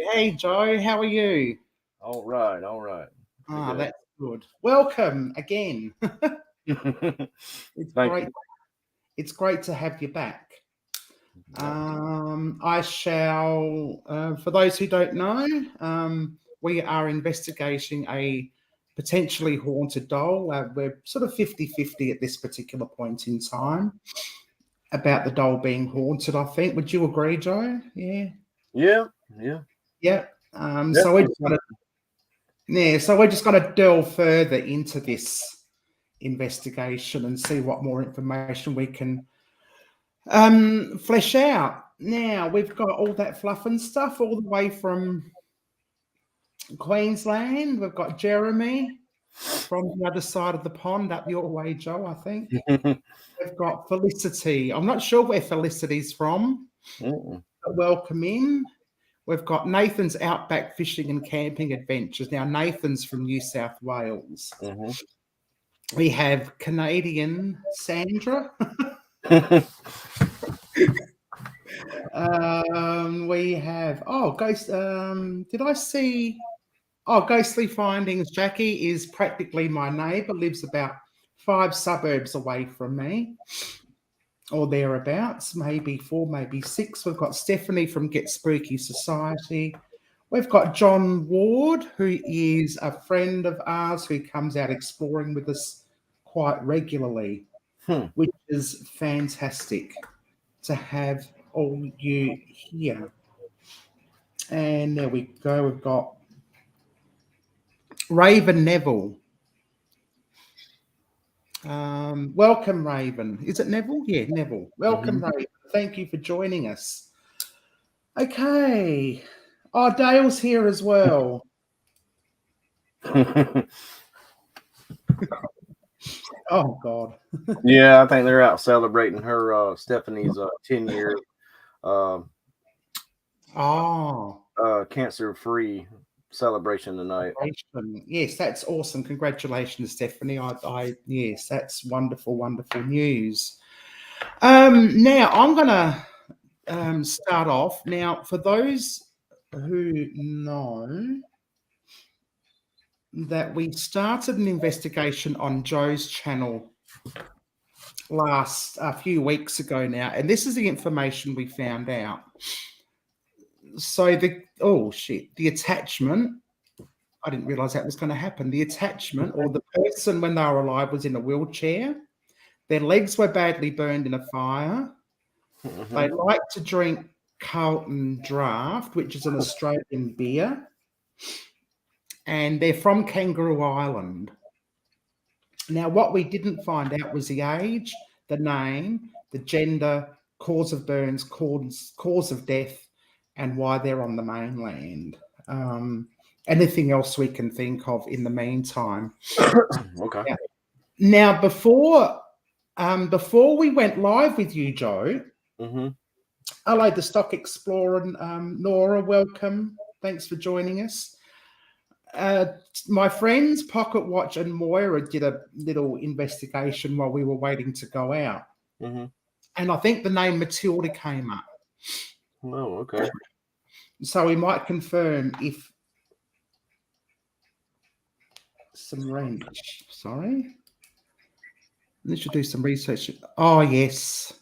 Hey, Joe. How are you? All right, all right. Pretty good. That's good. Welcome again. It's Thank great. you. It's great to have you back. Yep. I shall. For those who don't know, we are investigating a potentially haunted doll. We're sort of 50-50 at this particular point in time about the doll being haunted. I think. Would you agree, Joe? Yeah. Yeah, yeah. Yeah. So we're Definitely just gonna. something. Yeah. So we're just going to delve further into this investigation and see what more information we can flesh out. Now we've got all that fluff and stuff all the way from Queensland. We've got Jeremy from the other side of the pond up your way, Joe, I think. We've got Felicity. I'm not sure where Felicity's from, Mm-mm. but welcome in. We've got Nathan's Outback Fishing and Camping Adventures. Now, Nathan's from New South Wales. Mhm. We have Canadian Sandra. We have ghost. Did I see? Oh, Ghostly Findings. Jackie is practically my neighbour. Lives about 5 suburbs away from me, or thereabouts. Maybe 4, maybe 6. We've got Stephanie from Get Spooky Society. We've got John Ward, who is a friend of ours who comes out exploring with us quite regularly, Hmm. which is fantastic to have all you here. And there we go. We've got Raven Neville. Welcome, Raven. Is it Neville? Yeah, Neville. Welcome, Mhm. Raven. Thank you for joining us. Okay. Oh, Dale's here as well. Oh, God. Yeah, I think they're out celebrating her Stephanie's 10-year uh, Oh, cancer-free celebration tonight. yes, that's awesome. Congratulations, Stephanie. Yes, that's wonderful, wonderful news. Now I'm gonna start off. Now, for those who know that we started an investigation on Joe's channel a few weeks ago now, and this is the information we found out. So the attachment. I didn't realize that was going to happen. The attachment or the person when they were alive was in a wheelchair. Their legs were badly burned in a fire. They Mhm. like to drink Carlton Draft, which is an Australian beer. And they're from Kangaroo Island. Now, what we didn't find out was the age, the name, the gender, cause of burns, cause of death, and why they're on the mainland. Anything else we can think of in the meantime. Okay. Yeah. Now, before we went live with you, Joe, Mhm. hello, the Stock Explorer, Nora, welcome. Thanks for joining us. My friends Pocket Watch and Moira did a little investigation while we were waiting to go out, Mhm. and I think the name Matilda came up. Oh, okay. So we might confirm if some wrench. Sorry, I should do some research. Oh yes,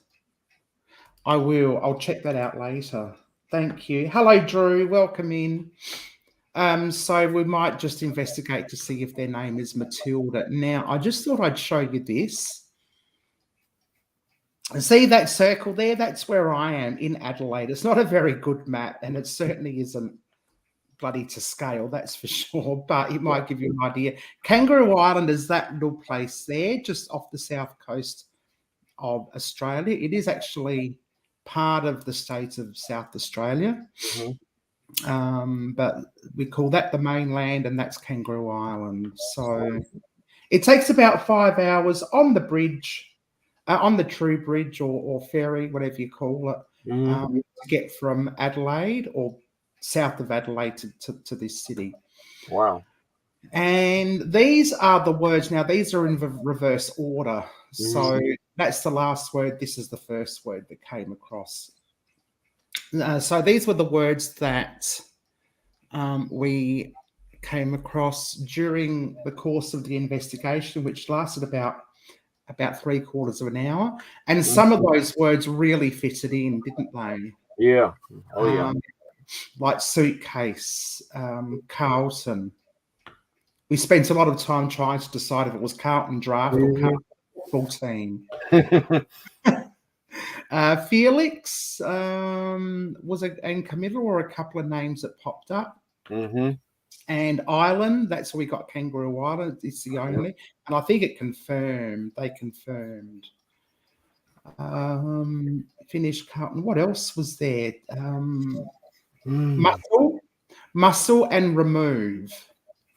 I will. I'll check that out later. Thank you. Hello, Drew. Welcome in. So we might just investigate to see if their name is Matilda. Now, I just thought I'd show you this. See that circle there? That's where I am in Adelaide. It's not a very good map, and it certainly isn't bloody to scale, that's for sure, but it might give you an idea. Kangaroo Island is that little place there, just off the south coast of Australia. It is actually part of the state of South Australia. Mhm. But we call that the mainland, and that's Kangaroo Island. So it takes about 5 hours on the bridge, on the True Bridge or ferry, whatever you call it, Mhm. to get from Adelaide or south of Adelaide to this city. Wow. And these are the words. Now, these are in reverse order. Mhm. So that's the last word. This is the first word that came across. So these were the words that we came across during the course of the investigation, which lasted about 3/4 of an hour, and some of those words really fitted in, didn't they? Yeah. Oh yeah. Like suitcase, Carlton. We spent a lot of time trying to decide if it was Carlton Draft or Carlton Football Team. Felix was and Camilla were a couple of names that popped up. And Island, that's where we got Kangaroo Island. It's the only, and I think it confirmed. They confirmed. Finished Carlton. What else was there? Muscle, and remove.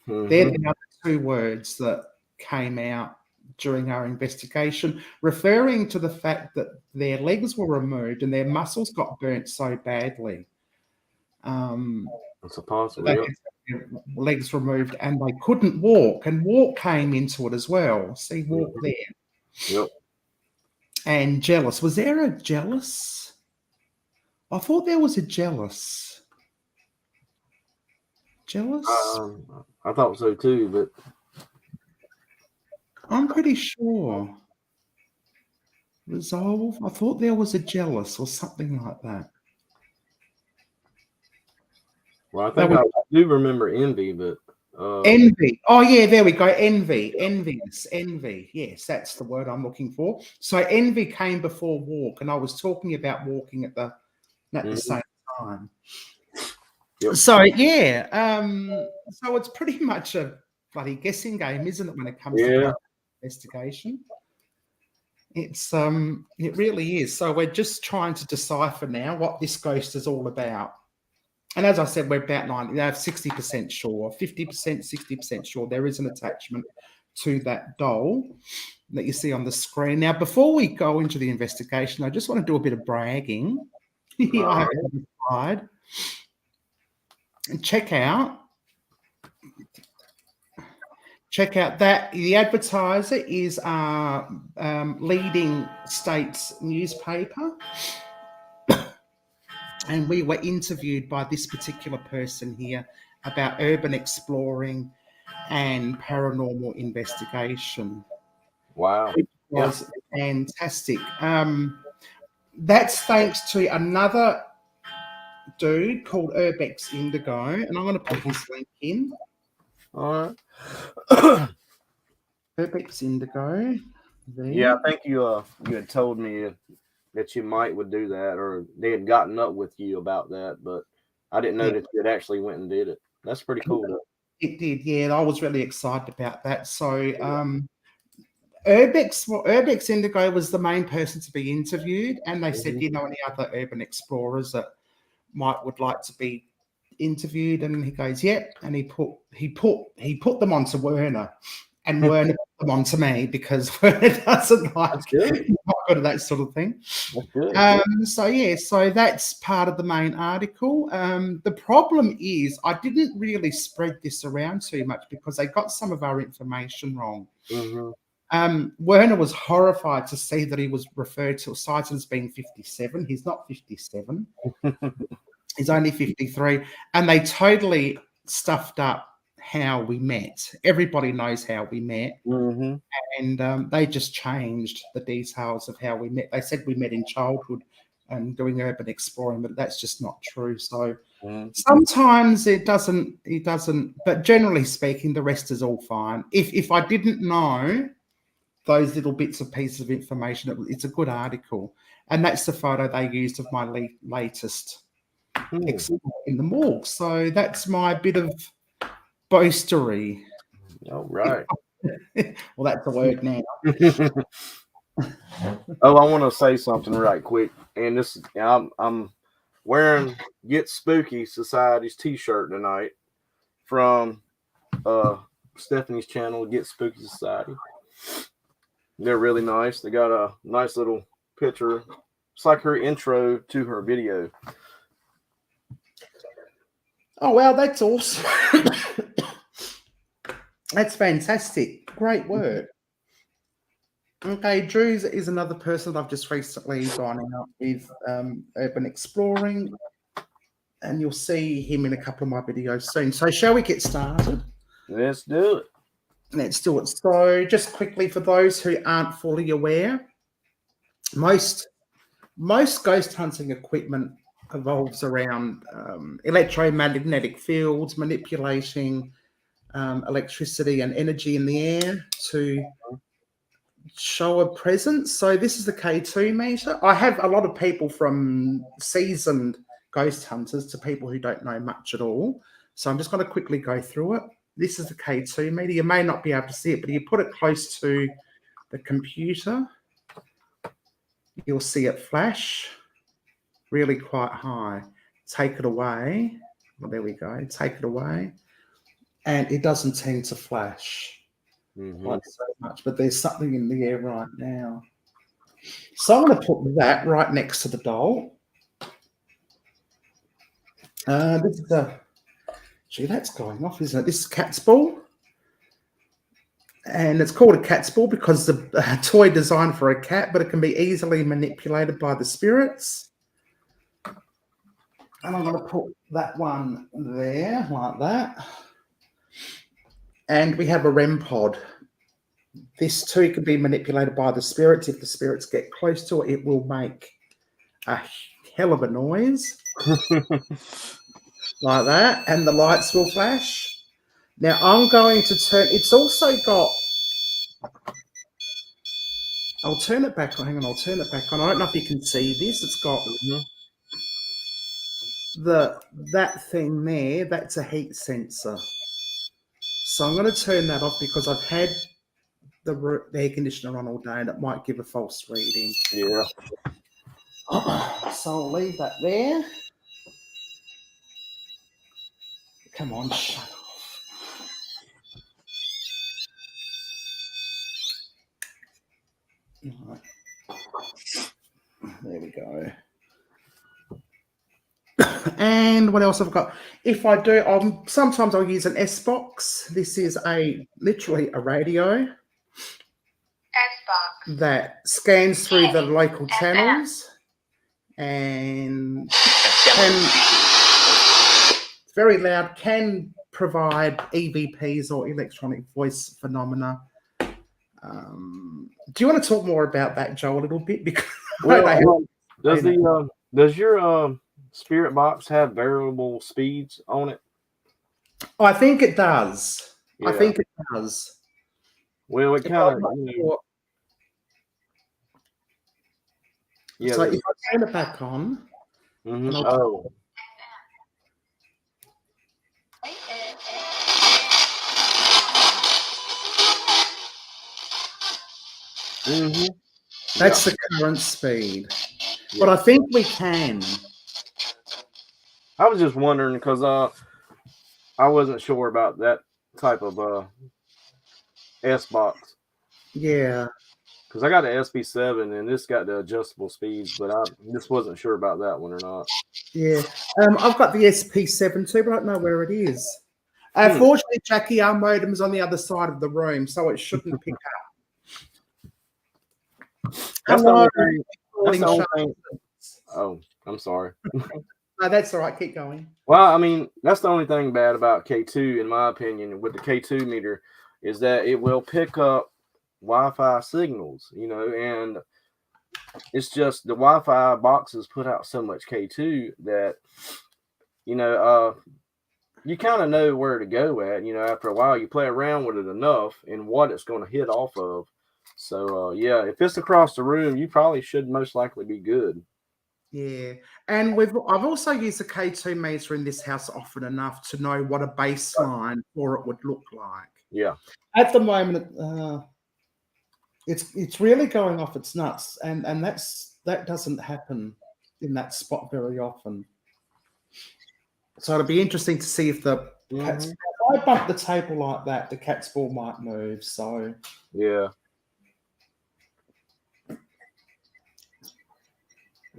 They're the other two words that came out during our investigation, referring to the fact that their legs were removed and their muscles got burnt so badly. That's a possibility. Legs removed and they couldn't walk, and walk came into it as well. See, walk there. Yep. And jealous. Was there a jealous? I thought there was a jealous. Jealous? I thought so too, but I'm pretty sure. Resolve. I thought there was a jealous or something like that. Well, I think I do remember envy, but envy. Oh yeah, there we go. Envy. Envious. Envy. Yes, that's the word I'm looking for. So envy came before walk, and I was talking about walking at the same time. Yep. So yeah, so it's pretty much a bloody guessing game, isn't it, when it comes to investigation? It's it really is. So we're just trying to decipher now what this ghost is all about. And as I said, we're about 60% sure, 50%, 60% sure there is an attachment to that doll that you see on the screen. Now, before we go into the investigation, I just want to do a bit of bragging. I have a slide. And check out that the advertiser is our leading state's newspaper. And we were interviewed by this particular person here about urban exploring and paranormal investigation. Wow. It was fantastic. That's thanks to another dude called Urbex Indigo, and I'm going to put his link in. All right. Urbex Indigo. There. Yeah, I think you had told me that you would do that, or they had gotten up with you about that, but I didn't know that you actually went and did it. That's pretty cool, though. It did, yeah. I was really excited about that. So Urbex Indigo was the main person to be interviewed, and they said, any other urban explorers that would like to be interviewed? And he goes, and he put them onto Werner. And Werner put them onto me because Werner doesn't like not good at that sort of thing. So that's part of the main article. The problem is I didn't really spread this around too much because they got some of our information wrong. Werner was horrified to see that he was referred to, cited as being 57. He's not 57. He's only 53. And they totally stuffed up how we met. Everybody knows how we met. And they just changed the details of how we met. They said we met in childhood and doing urban exploring, but that's just not true. So sometimes it doesn't, but generally speaking, the rest is all fine. If I didn't know those little bits of pieces of information, it's a good article. And that's the photo they used of my latest explore in the morgue. So that's my bit of boastery. All right. Well, that's the word now. Oh, I want to say something right quick. And this, I'm wearing Get Spooky Society's t-shirt tonight from Stephanie's channel, Get Spooky Society. They're really nice. They got a nice little picture. It's like her intro to her video. Oh, wow, that's awesome. That's fantastic. Great work. Okay, Drew is another person I've just recently gone out with urban exploring. and you'll see him in a couple of my videos soon. So shall we get started? Let's do it. Let's do it. So just quickly, for those who aren't fully aware, most ghost hunting equipment evolves around electromagnetic fields, manipulating electricity and energy in the air to show a presence. So this is the K2 meter. I have a lot of people from seasoned ghost hunters to people who don't know much at all. So I'm just going to quickly go through it. This is the K2 meter. You may not be able to see it, but if you put it close to the computer, you'll see it flash really quite high. Take it away. Well, there we go. Take it away. And it doesn't tend to flash quite so much, but there's something in the air right now. So I'm going to put that right next to the doll. This is gee, that's going off, isn't it? This is cat's ball. And it's called a cat's ball because the toy designed for a cat, but it can be easily manipulated by the spirits. And I'm going to put that one there like that. And we have a REM pod. This too can be manipulated by the spirits. If the spirits get close to it, it will make a hell of a noise. Like that. And the lights will flash. Now I'm going to turn, it's also got, I'll turn it back on. Hang on, I'll turn it back on. I don't know if you can see this. It's got that thing there. That's a heat sensor. So I'm going to turn that off because I've had the air conditioner on all day and it might give a false reading. Yeah. So I'll leave that there. Come on, shut off. Right. There we go. And what else have I got? If I do, sometimes I'll use an S box. This is literally a radio S-box that scans through the local channels and it's very loud, can provide EVPs or electronic voice phenomena. Do you want to talk more about that, Joe, a little bit? Because does your spirit box have variable speeds on it? Oh, I think it does. Yeah. I think it does. Well, it kind of. Yeah. So if I turn it back on. Oh. That's the current speed. But I think we can. I was just wondering because I wasn't sure about that type of S box. Yeah. Because I got an SB7 and this got the adjustable speeds, but I just wasn't sure about that one or not. Yeah. I've got the SP7 too, but I don't know where it is. Fortunately, Jackie, our modem's on the other side of the room, so it shouldn't pick up. That's the only thing. Oh, I'm sorry. No, that's all right. Keep going. Well, I mean, that's the only thing bad about K2, in my opinion, with the K2 meter, is that it will pick up Wi-Fi signals, and it's just the Wi-Fi boxes put out so much K2 that, you kind of know where to go at, after a while. You play around with it enough and what it's going to hit off of. So, yeah, if it's across the room, you probably should most likely be good. Yeah, and I've also used the K2 meter in this house often enough to know what a baseline for it would look like. Yeah. At the moment, it's really going off its nuts, and that doesn't happen in that spot very often. So it'll be interesting to see if the cat's ball, if I bump the table like that, the cat's ball might move. So yeah.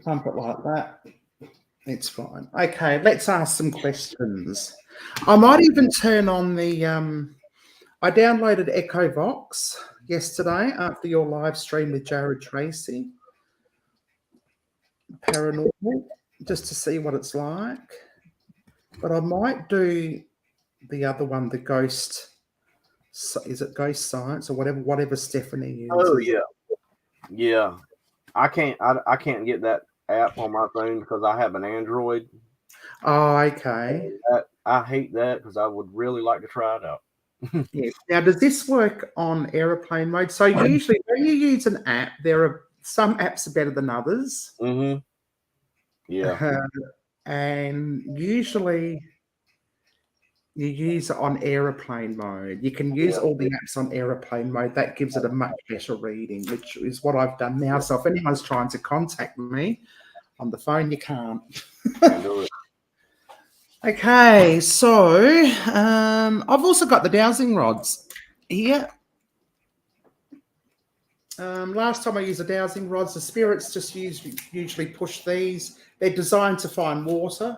Pump it like that. It's fine. Okay, let's ask some questions. I might even turn on the I downloaded Echo Vox yesterday after your live stream with Jared Tracy. Paranormal, just to see what it's like. But I might do the other one, the ghost. Is it Ghost Science or whatever Stephanie Oh uses? yeah, yeah. I can't get that app on my phone because I have an Android. Oh, okay. I hate that because I would really like to try it out. Yeah. Now, does this work on aeroplane mode? So usually when you use an app, there are some apps are better than others. Mm-hmm. Yeah. And usually you use it on aeroplane mode. You can use Yeah. all the apps on aeroplane mode. That gives it a much better reading, which is what I've done now. So if anyone's trying to contact me on the phone, you can't. Can't do it. Okay, so I've also got the dowsing rods here. Last time I used the dowsing rods, the spirits just usually push these. They're designed to find water,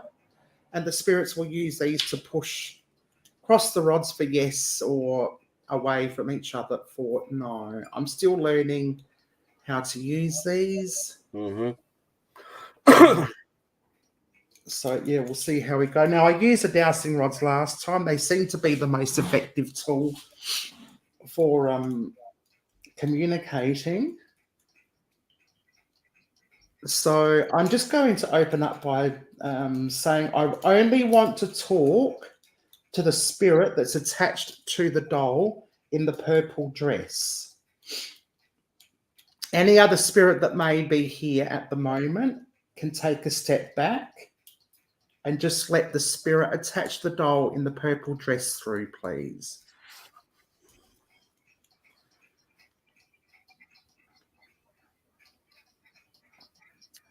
and the spirits will use these to push cross the rods for yes or away from each other for no. I'm still learning how to use these. Mm-hmm. So yeah, we'll see how we go. Now I used the dowsing rods last time. They seem to be the most effective tool for communicating. So I'm just going to open up by saying I only want to talk to the spirit that's attached to the doll in the purple dress. Any other spirit that may be here at the moment can take a step back and just let the spirit attach the doll in the purple dress through, please.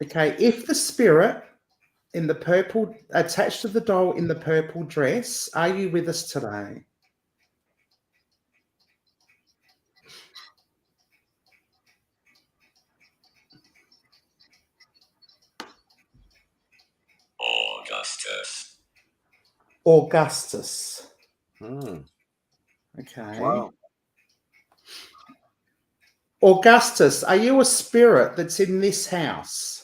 Okay, if the spirit in the purple attached to the doll in the purple dress, are you with us today? Augustus. Augustus. Mm. Okay. Wow. Augustus, are you a spirit that's in this house?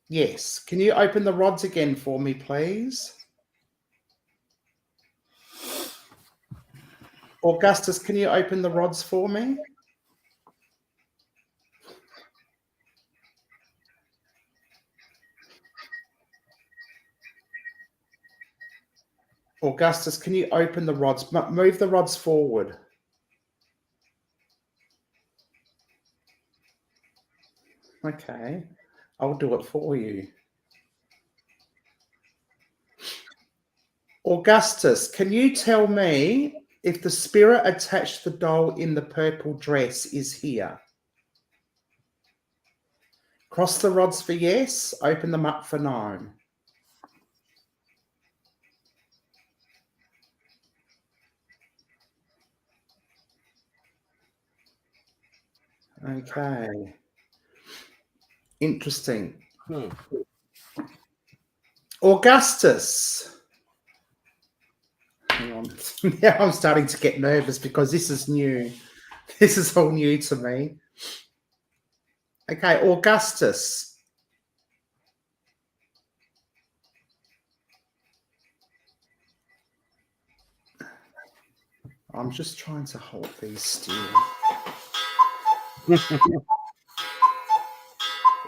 Yes. Can you open the rods again for me, please? Augustus, can you open the rods for me? Augustus, can you open the rods? Move the rods forward. Okay. I'll do it for you. Augustus, can you tell me if the spirit attached to the doll in the purple dress is here? Cross the rods for yes, open them up for no. Okay. Interesting. Hmm. Augustus. Hang on. Now I'm starting to get nervous because this is new. This is all new to me. Okay, Augustus. I'm just trying to hold these still.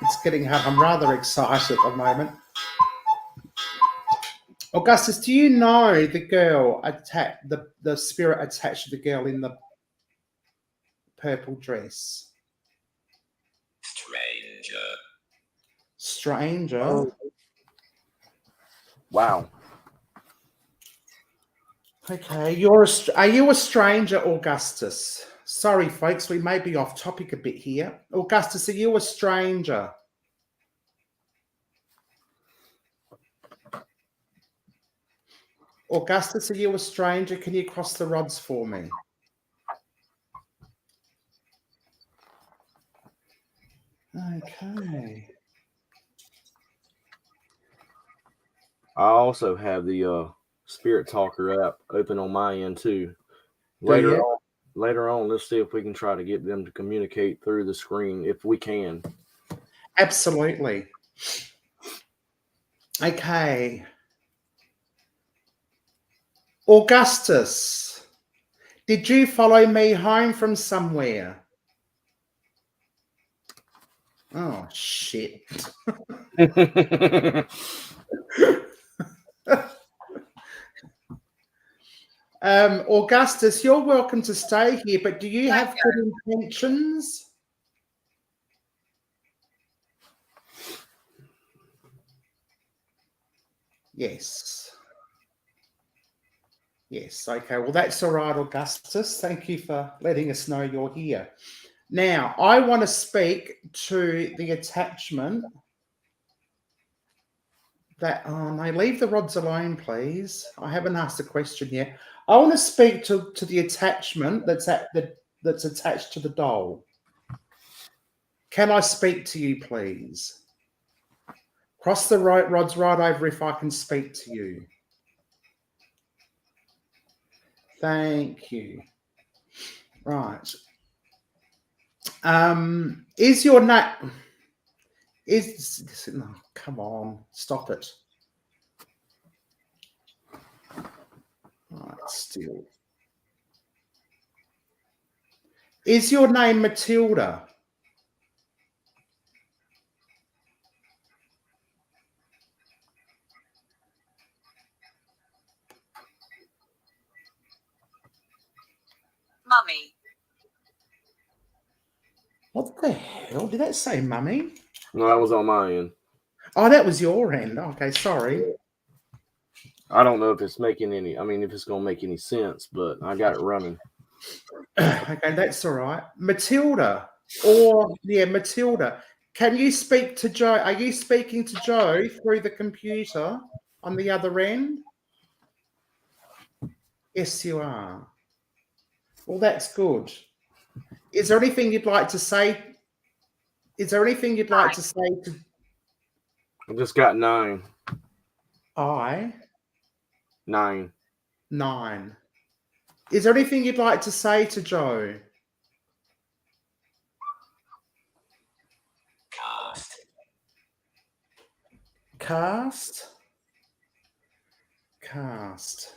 It's getting hard. I'm rather excited at the moment. Augustus, do you know the girl the spirit attached to the girl in the purple dress? Stranger. Stranger. Oh. Wow. Okay, are you a stranger, Augustus? Sorry, folks, we may be off topic a bit here. Augustus, are you a stranger? Augustus, are you a stranger? Can you cross the rods for me? Okay. I also have the Spirit Talker app open on my end too. Do Later you? on, later on, let's see if we can try to get them to communicate through the screen if we can. Absolutely. Okay. Augustus, did you follow me home from somewhere? Oh, shit. Augustus, you're welcome to stay here, but do you have good intentions? Yes. Yes, okay. Well, that's all right, Augustus. Thank you for letting us know you're here. Now, I want to speak to the attachment that, oh no, leave the rods alone, please. I haven't asked a question yet. I want to speak to the attachment that's attached to the doll. Can I speak to you, please? Cross the rods right over if I can speak to you. Thank you. Right. Is your name... No, come on, stop it. Right, still. Is your name Matilda? Mummy. What the hell? Did that say mummy? No, that was on my end. Oh, that was your end. Okay, sorry. I don't know if it's making any, if it's going to make any sense, but I got it running. Okay, that's all right. Matilda, Matilda. Can you speak to Joe? Are you speaking to Joe through the computer on the other end? Yes, you are. Well, that's good. Is there anything you'd like to say? Is there anything you'd like to say to I just got 9. I? 9. 9. Is there anything you'd like to say to Joe? Cast. Cast. Cast.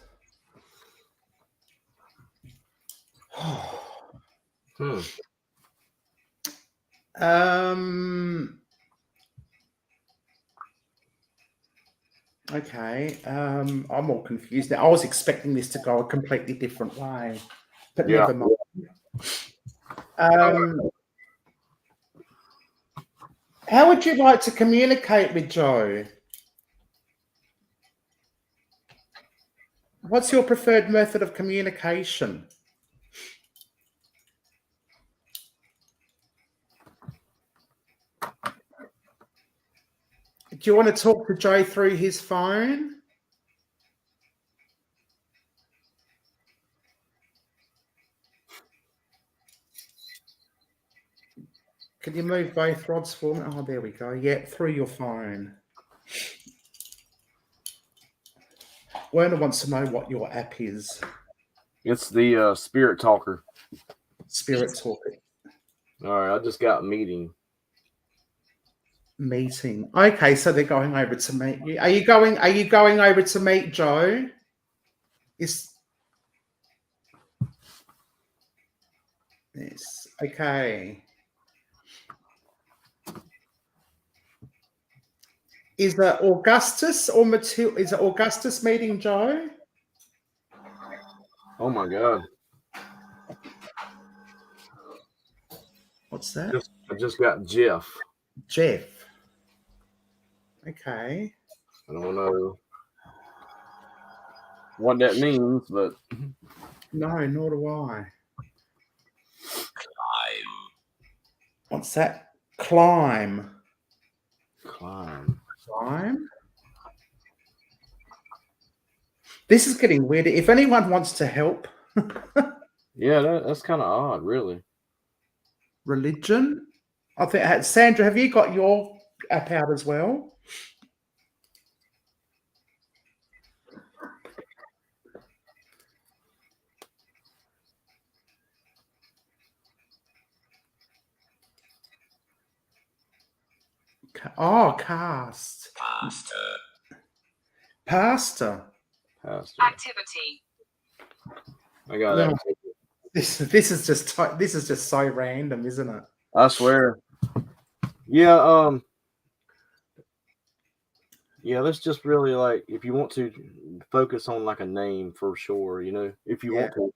Okay. I'm all confused now. I was expecting this to go a completely different way, but Yeah. never mind. How would you like to communicate with Joe? What's your preferred method of communication? Do you want to talk to Joe through his phone? Can you move both rods for me? Oh, there we go. Yeah, through your phone. Werner wants to know what your app is. It's the Spirit Talker. Spirit Talker. All right, I just got meeting. Meeting. Okay, so they're going over to meet you. Are you going over to meet Joe? Yes. Okay. Is that Augustus or Matilda? Is it Augustus meeting Joe? Oh my God. What's that? I just got Jeff. Jeff. Okay. I don't know what that means, but No, nor do I. Climb. What's that? Climb. climb. Climb. This is getting weird. If anyone wants to help. Yeah, that's kind of odd, really. Religion. I think Sandra, have you got your app out as well? Cast. Pastor. Pastor. Activity. I got No. that. This is just so random, isn't it? I swear. Yeah, yeah, let's just really like if you want to focus on like a name for sure, if you Yeah. want to.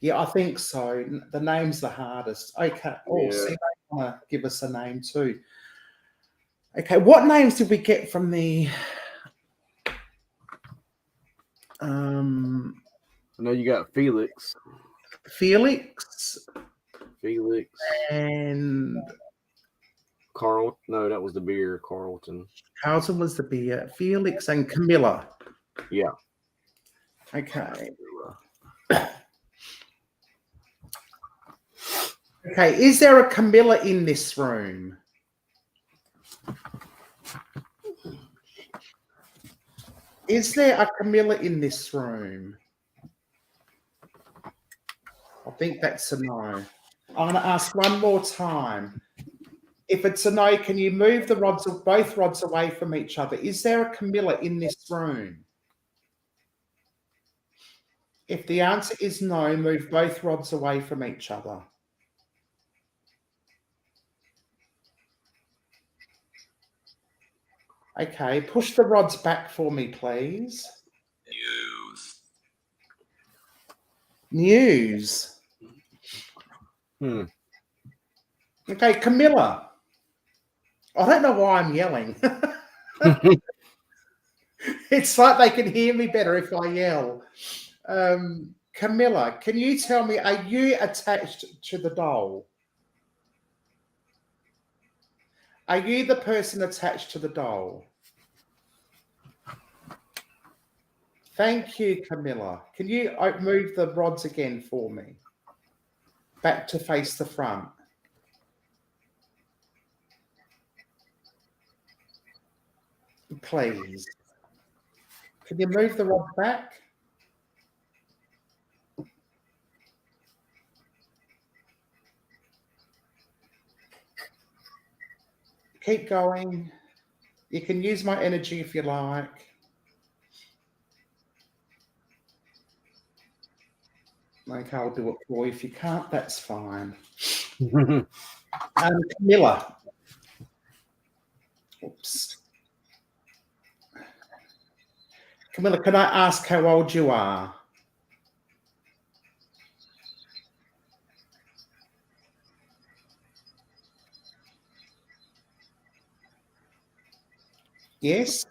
Yeah, I think so. The name's the hardest. Okay. Oh, Yeah. see, they want to give us a name too. Okay, what names did we get from the I know you got Felix Felix and Carl. No, that was the beer, Carlton. Carlton was the beer. Felix and Camilla. Yeah. Okay. Okay, is there a Camilla in this room? Is there a Camilla in this room? I think that's a no. I'm going to ask one more time. If it's a no, can you move the rods, both rods away from each other? Is there a Camilla in this room? If the answer is no, move both rods away from each other. Okay, push the rods back for me, please. News. Okay, Camilla. I don't know why I'm yelling. It's like they can hear me better if I yell. Camilla, can you tell me, are you attached to the doll? Are you the person attached to the doll? Thank you, Camilla. Can you move the rods again for me? Back to face the front. Please. Can you move the rod back? Keep going. You can use my energy if you like. Okay, I'll do it for you. If you can't, that's fine. Camilla. Oops. Camilla, can I ask how old you are? Yes,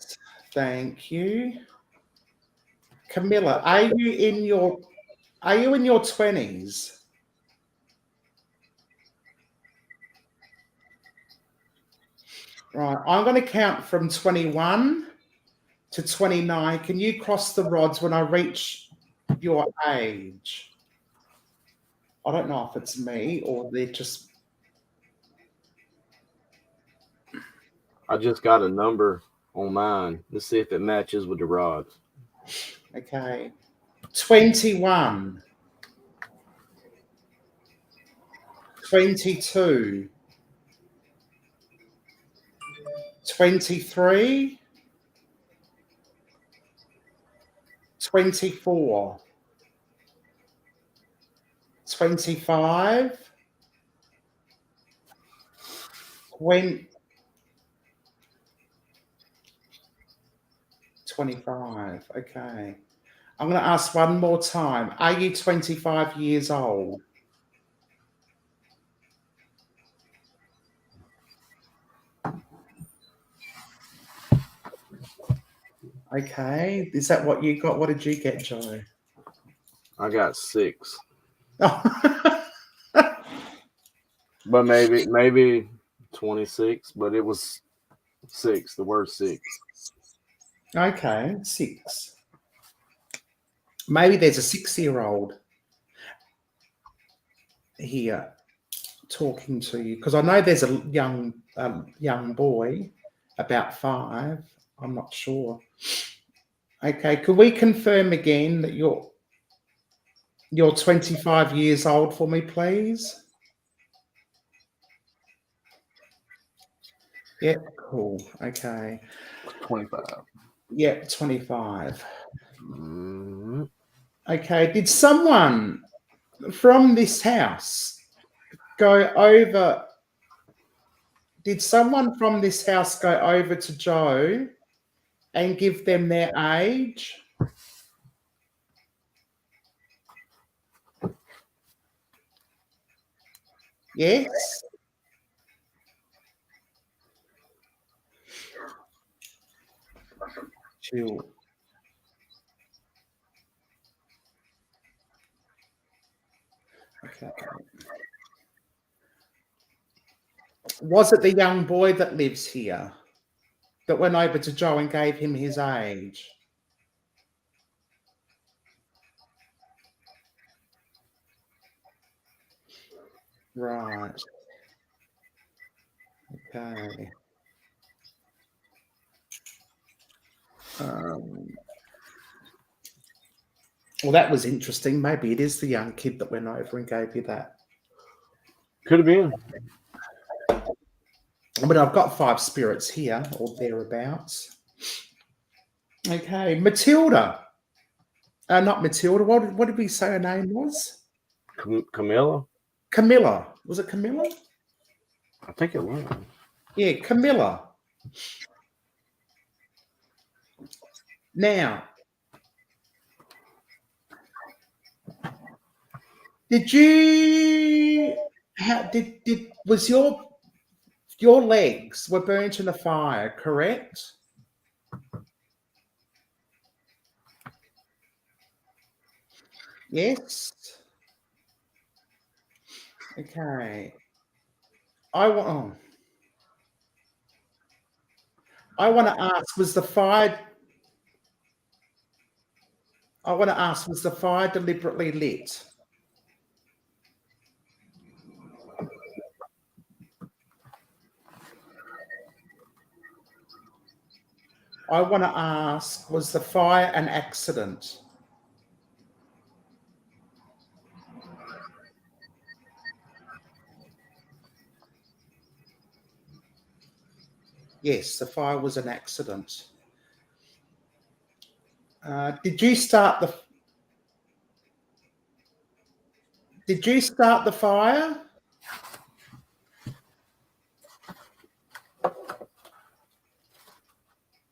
thank you. Camilla, are you in your 20s? Right, I'm going to count from 21 to 29. Can you cross the rods when I reach your age? I don't know if it's me or they're just... I just got a number on mine. Let's see if it matches with the rods. Okay. 21. 22. 23. 24. 25. 25. Okay. I'm going to ask one more time. Are you 25 years old? Okay. Is that what you got? What did you get, Joe? I got 6. Oh. But maybe 26, but it was 6, the word 6. Okay, 6. Maybe there's a 6-year-old here talking to you, because I know there's a young boy about 5. I'm not sure. Okay, could we confirm again that you're 25 years old for me, please? Yep, cool. Okay. 25. Yep, 25. Mm, Okay. Did someone from this house go over? Did someone from this house go over to Joe and give them their age? Yes. Chill. Okay. Was it the young boy that lives here that went over to Joe and gave him his age? Right. Okay. Well, that was interesting. Maybe it is the young kid that went over and gave you that. could have been. But I've got 5 spirits here or thereabouts. Okay, Matilda. Not Matilda. What did we say her name was? Camilla? Camilla. Was it Camilla? I think it was. Yeah, Camilla. Now, did you was your legs were burnt in the fire, correct? Yes. Okay. I want to ask, was the fire deliberately lit? I want to ask, was the fire an accident? Yes, the fire was an accident. Did you start the fire?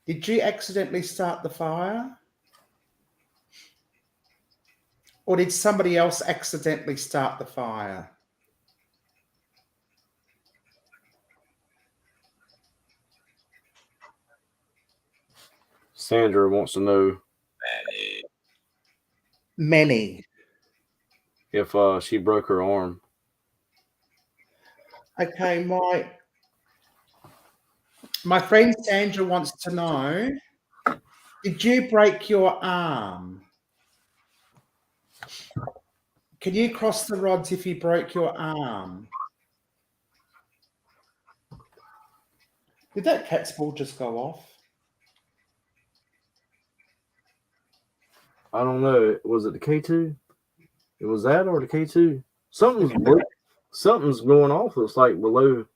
Did you accidentally start the fire? Or did somebody else accidentally start the fire? Sandra wants to know Many. if she broke her arm. Okay, my friend Sandra wants to know, did you break your arm? Can you cross the rods if you broke your arm? Did that cat's ball just go off? I don't know. Was it the K2? It was that or the K2? Something's going off. It's like below.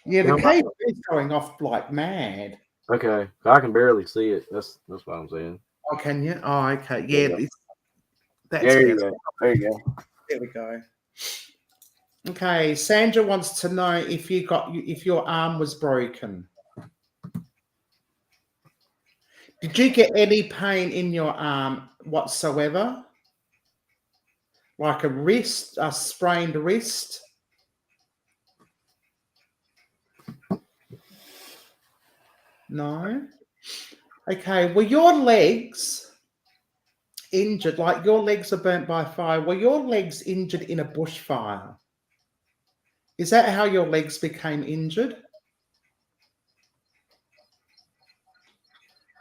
Yeah, the cable is going off like mad. Okay, I can barely see it. That's what I'm saying. Oh, can you? Oh, okay. Yeah, that's There you better. go. There you go. There we go. Okay, Sandra wants to know if your arm was broken. Did you get any pain in your arm whatsoever? Like a sprained wrist? No? Okay, were your legs injured? Like your legs are burnt by fire. Were your legs injured in a bushfire? Is that how your legs became injured?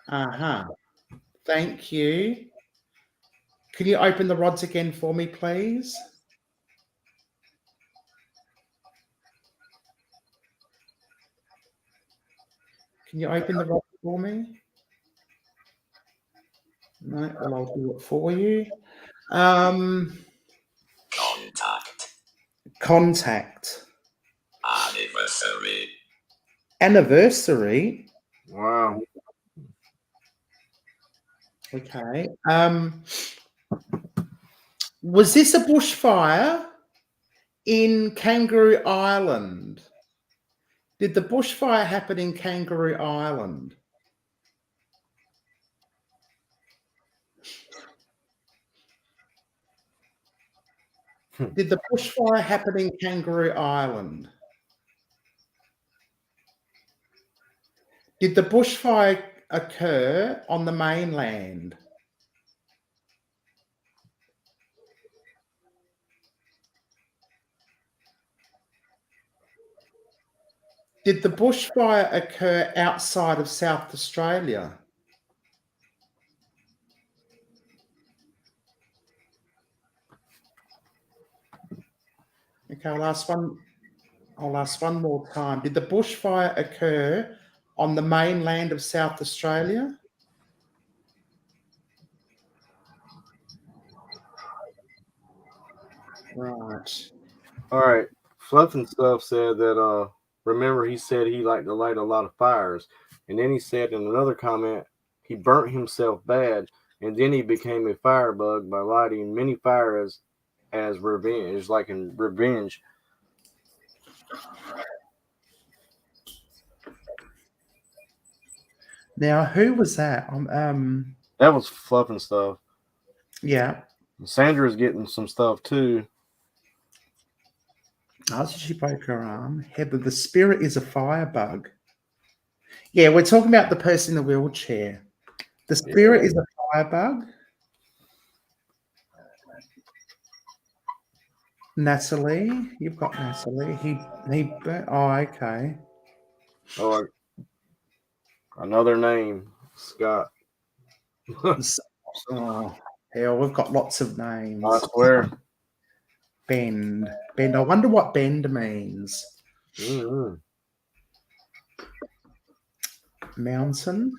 Uh-huh. Thank you. Can you open the rods again for me, please? Can you open the rods for me? No, well, I'll do it for you. Contact. Contact. Anniversary. Anniversary. Wow. Okay. Was this a bushfire in Kangaroo Island? Did the bushfire happen in Kangaroo Island? Did the bushfire happen in Kangaroo Island? Did the bushfire occur on the mainland? Did the bushfire occur outside of South Australia? Okay, I'll ask one more time. Did the bushfire occur on the mainland of South Australia? Right. All right. Fluff and Stuff said that remember he said he liked to light a lot of fires. And then he said in another comment he burnt himself bad and then he became a firebug by lighting many fires as revenge, like in revenge. Now, who was that? That was Fluff and Stuff. Yeah. Sandra's getting some stuff too. Oh, so she broke her arm. Heather, the spirit is a firebug. Yeah, we're talking about the person in the wheelchair. The spirit is a firebug. Natalie, you've got Natalie. Oh, okay. Oh, another name, Scott. Oh, hell, we've got lots of names. I swear. Bend. I wonder what bend means. Mm-hmm. Mountain.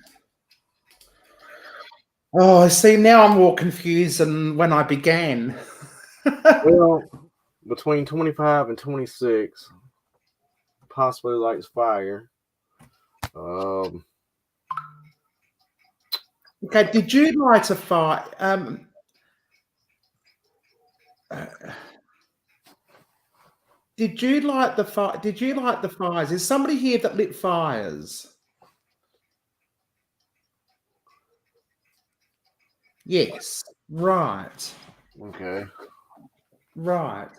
Oh, see, now I'm more confused than when I began. Well, between 25 and 26, possibly lights fire. Okay, did you light a fire? Did you light the fire? Did you light the fires? Is somebody here that lit fires? Yes. Right. Okay. Right.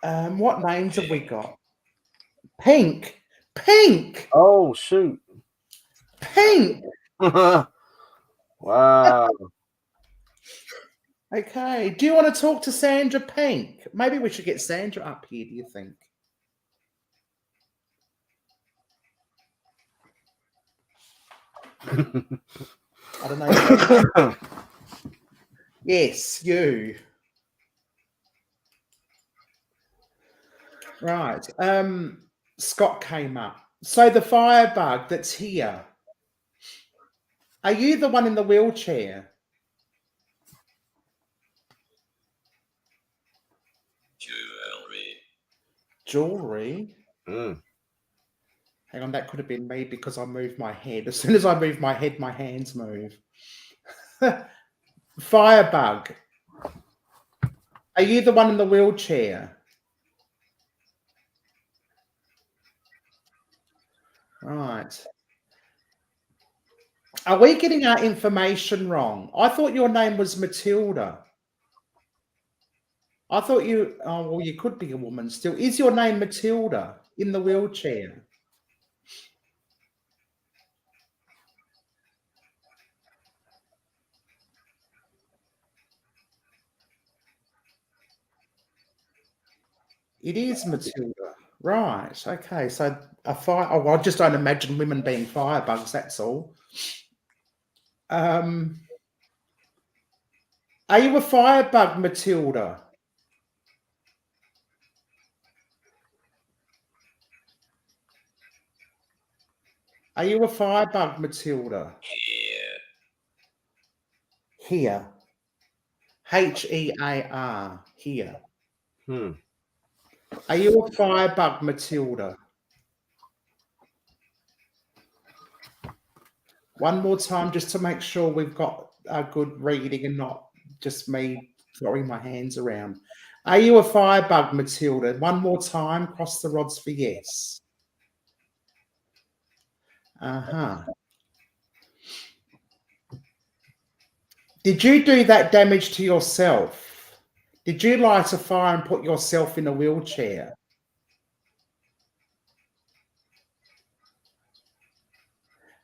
What names have we got? Pink. Oh, shoot. Pink. Wow. Okay. Do you want to talk to Sandra Pink? Maybe we should get Sandra up here, do you think? I don't know. Yes, you. Right. Scott came up. So the firebug that's here. Are you the one in the wheelchair? Jewelry. Mm. Hang on, that could have been me because I moved my head. As soon as I move my head, my hands move. Firebug. Are you the one in the wheelchair? Right. Are we getting our information wrong? I thought your name was Matilda. I thought you, oh, well, you could be a woman still. Is your name Matilda in the wheelchair? It is Matilda. Right. Okay. So a fire. Oh, I just don't imagine women being firebugs. That's all. Are you a firebug, Matilda? Are you a firebug, Matilda? Here. Hear. Here. Hmm. Are you a firebug, Matilda? One more time, just to make sure we've got a good reading and not just me throwing my hands around. Are you a firebug, Matilda? One more time, cross the rods for yes. Did you do that damage to yourself? Did you light a fire and put yourself in a wheelchair?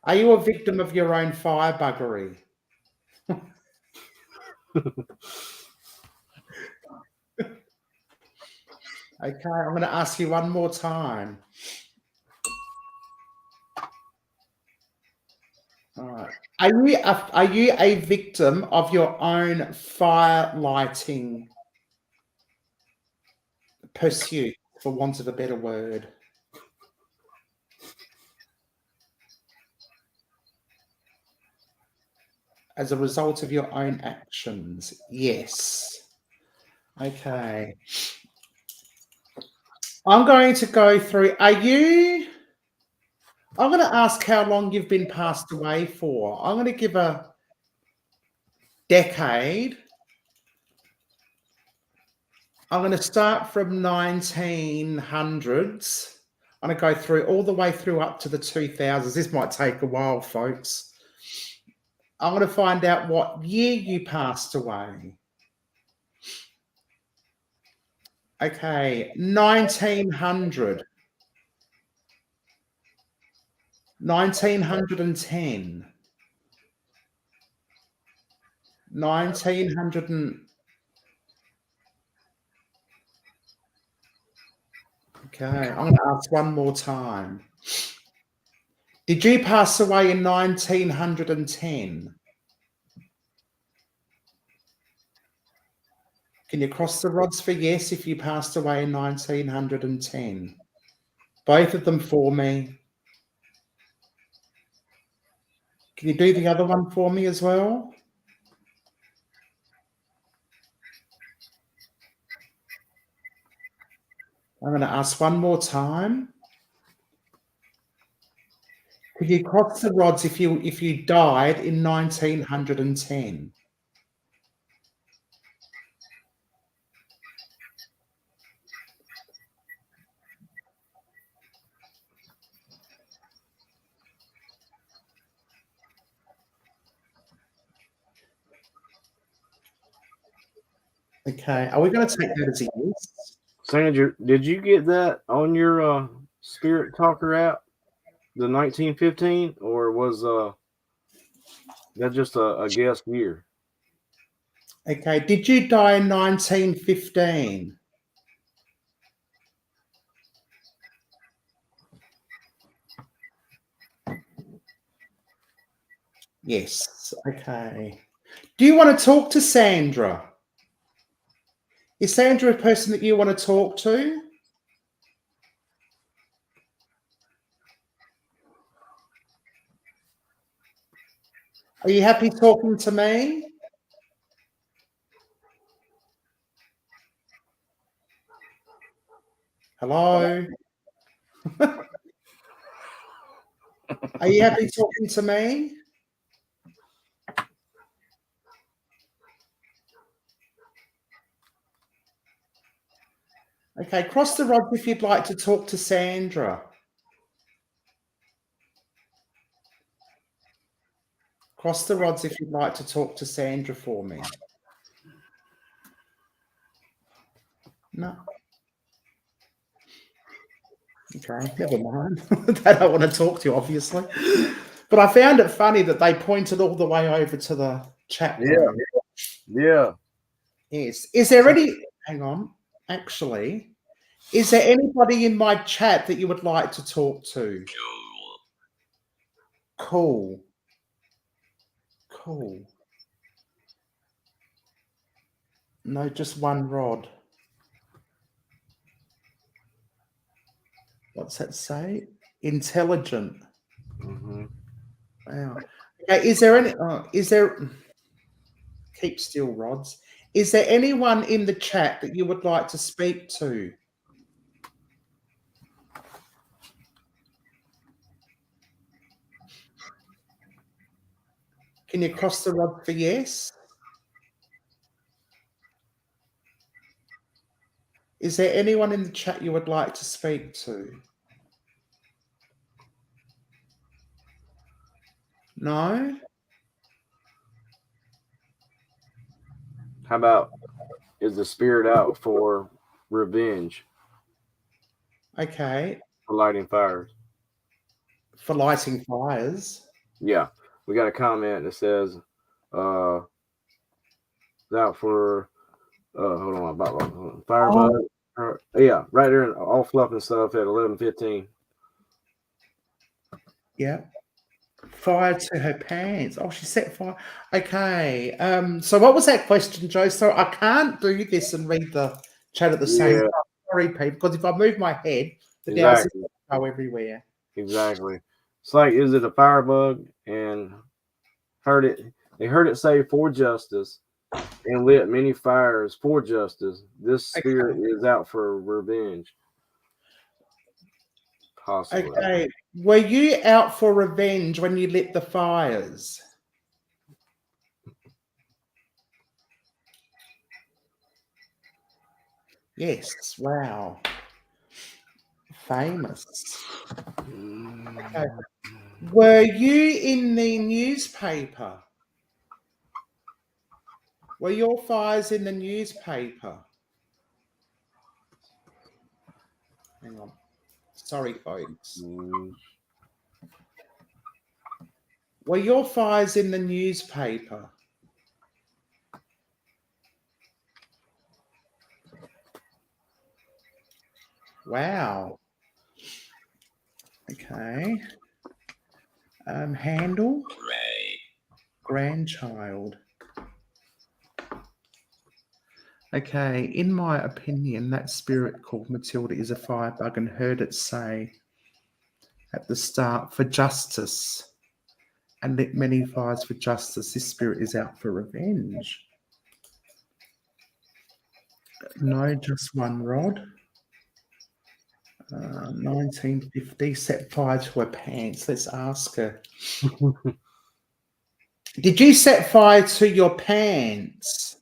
Are you a victim of your own firebuggery? Okay, I'm going to ask you one more time. All right. Are you a victim of your own fire lighting pursuit, for want of a better word? As a result of your own actions? Yes. Okay. I'm going to go through. I'm going to ask how long you've been passed away for. I'm going to give a decade. I'm going to start from 1900s. I'm going to go through all the way through up to the 2000s. This might take a while, folks. I'm going to find out what year you passed away. Okay, 1900. 1910. 1900 and... Okay, I'm going to ask one more time. Did you pass away in 1910? Can you cross the rods for yes if you passed away in 1910? Both of them for me. Can you do the other one for me as well? I'm going to ask one more time. Could you cross the rods if you died in 1910? Okay, are we going to take that as a yes? Sandra, did you get that on your Spirit Talker app, the 1915, or was that just a guess year? Okay, did you die in 1915? Yes, okay. Do you want to talk to Sandra? Is Sandra a person that you want to talk to? Are you happy talking to me? Hello? Are you happy talking to me? Okay, cross the rods if you'd like to talk to Sandra. Cross the rods if you'd like to talk to Sandra for me. No. Okay, never mind. They don't want to talk to you, obviously. But I found it funny that they pointed all the way over to the chat room. Yeah. Yes. Is there any... Hang on. Actually, is there anybody in my chat that you would like to talk to? Cool. Cool. No, just one rod. What's that say? Intelligent. Mm-hmm. Wow. Okay, is there any... Keep still, rods. Is there anyone in the chat that you would like to speak to? Can you cross the rod for yes? Is there anyone in the chat you would like to speak to? No? How about, is the spirit out for revenge Okay. for lighting fires? For lighting fires. Yeah, we got a comment that says, out for, hold on, about firebug. Yeah, right there, all fluff and stuff at 11:15. Yeah. Fire to her pants. Oh, she set fire. Okay. So what was that question, Joe? So I can't do this and read the chat at the same time. Sorry, people, because if I move my head, the downstairs Exactly. will go everywhere. Exactly. It's like, is it a firebug? And they heard it say for justice and lit many fires for justice. This spirit is out for revenge. Possibly. Okay. Were you out for revenge when you lit the fires? Yes. Wow. Famous. Okay. Were you in the newspaper? Were your fires in the newspaper? Hang on. Sorry, folks. Were your fires in the newspaper? Wow. Okay. Handle. Ray. Grandchild. Okay. In my opinion, that spirit called Matilda is a firebug and heard it say at the start for justice and lit many fires for justice. This spirit is out for revenge. No, just one rod. 1950, set fire to her pants. Let's ask her. Did you set fire to your pants?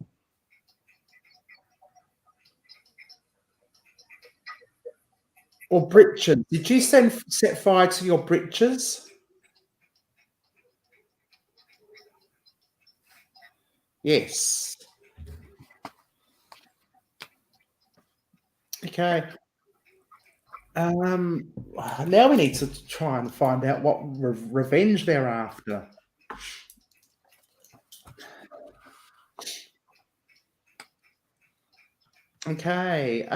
Or breeches? Did you set fire to your breeches? Yes. Okay. Now we need to try and find out what revenge they're after. Okay.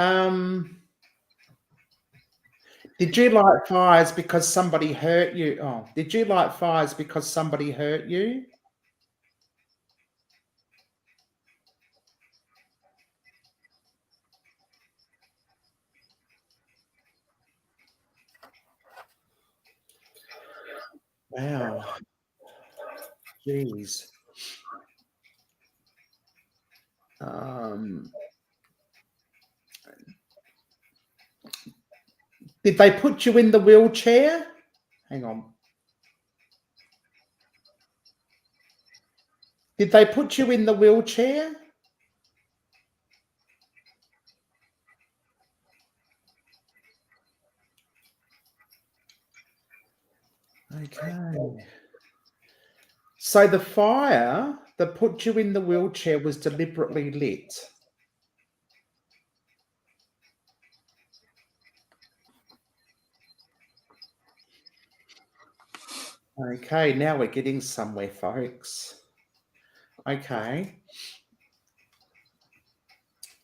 Did you light fires because somebody hurt you? Oh, did you light fires because somebody hurt you? Wow. Jeez. Did they put you in the wheelchair? Hang on. Did they put you in the wheelchair? Okay. So the fire that put you in the wheelchair was deliberately lit. Okay, now we're getting somewhere, folks. Okay.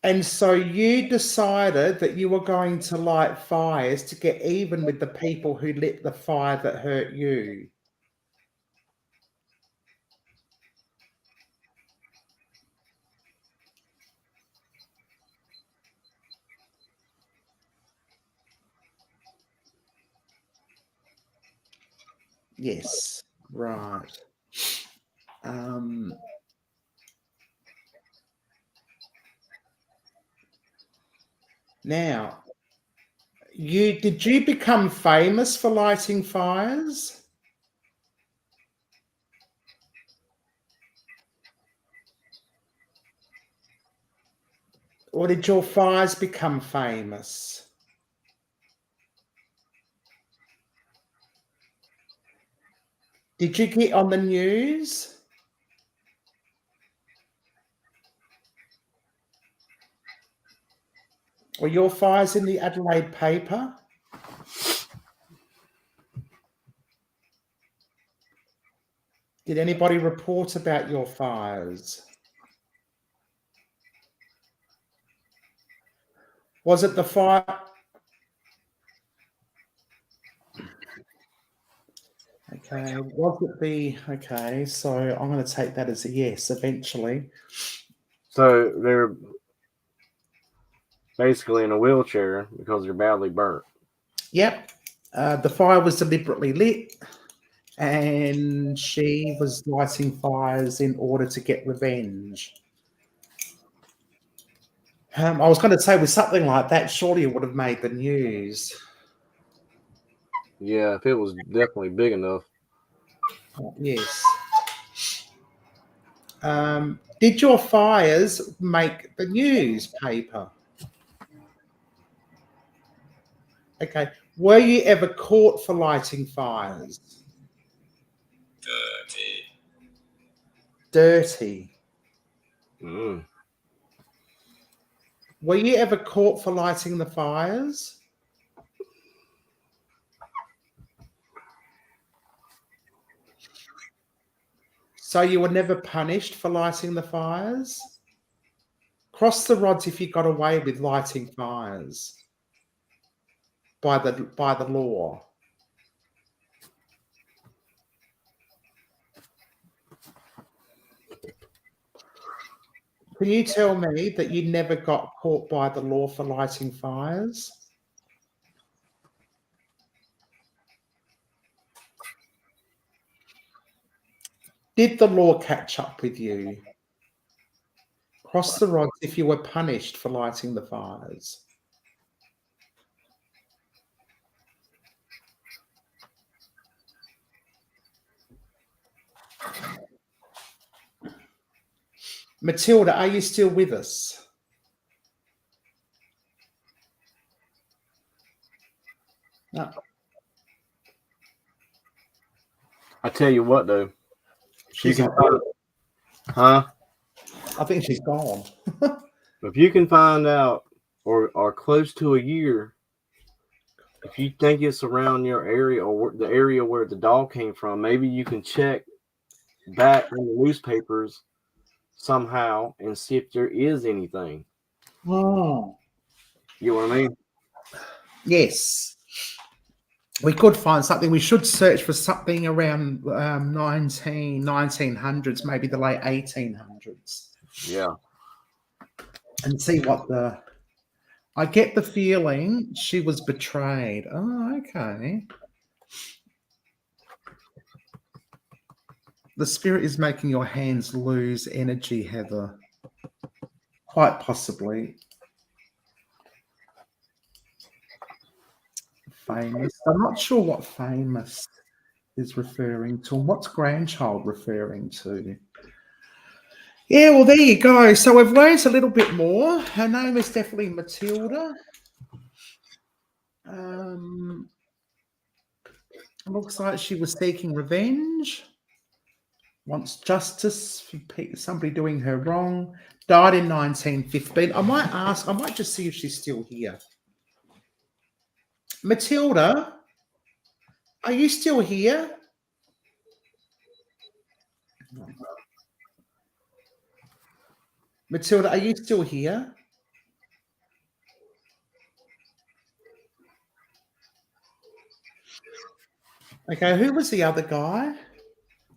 And so you decided that you were going to light fires to get even with the people who lit the fire that hurt you. Yes, right. Now, did you become famous for lighting fires? Or did your fires become famous? Did you get on the news? Were your fires in the Adelaide paper? Did anybody report about your fires? Was it the fire? Okay, was it the, okay, so I'm going to take that as a yes eventually. So they're basically in a wheelchair because they're badly burnt. Yep, the fire was deliberately lit and she was lighting fires in order to get revenge. I was going to say with something like that, surely it would have made the news. Yeah, if it was definitely big enough. Yes. Did your fires make the newspaper? Okay. Were you ever caught for lighting fires? Dirty. Dirty. Mm. Were you ever caught for lighting the fires? So you were never punished for lighting the fires? Cross the rods if you got away with lighting fires by the law. Can you tell me that you never got caught by the law for lighting fires? Did the law catch up with you? Cross the rods if you were punished for lighting the fires. Matilda, are you still with us? No. I tell you what, though. She's You not can, huh? I think she's gone. If you can find out or are close to a year, if you think it's around your area or the area where the dog came from, maybe you can check back in the newspapers somehow and see if there is anything. Oh. You know what I mean? Yes. We could find something. We should search for something around 1900s, maybe the late 1800s. Yeah. And see what the... I get the feeling she was betrayed. Oh, okay. The spirit is making your hands lose energy, Heather. Quite possibly. Famous. I'm not sure what famous is referring to and what's grandchild referring to. Yeah, well, there you go. So we've learned a little bit more. Her name is definitely Matilda. Looks like she was seeking revenge. Wants justice for somebody doing her wrong. Died in 1915. I might just see if she's still here. Matilda, are you still here? Matilda, are you still here? Okay, who was the other guy?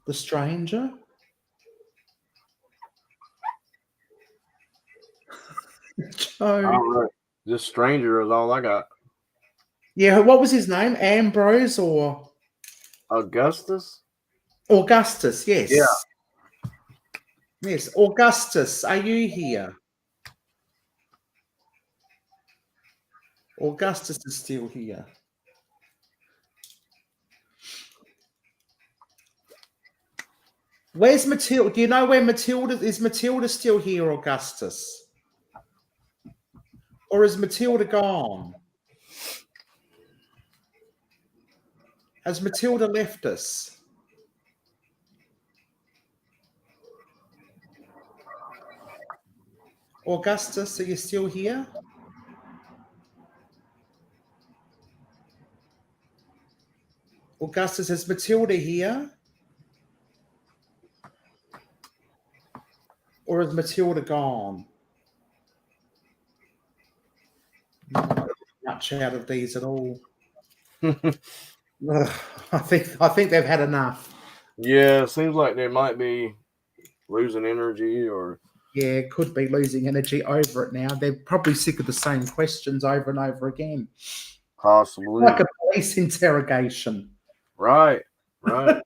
The stranger? Joe. All right. This stranger is all I got. Yeah, what was his name? Ambrose or Augustus? Augustus? Yes. Yeah. Yes, Augustus, are you here? Augustus is still here. Where's Matilda? Do you know where Matilda is? Matilda still here, Augustus? Or is Matilda gone? Has Matilda left us? Augustus, are you still here? Augustus, is Matilda here? Or is Matilda gone? Not much out of these at all. Ugh, I think they've had enough. Yeah, it seems like they might be losing energy, or Yeah, could be losing energy over it now. They're probably sick of the same questions over and over again. possibly. Like a police interrogation. Right. Oh,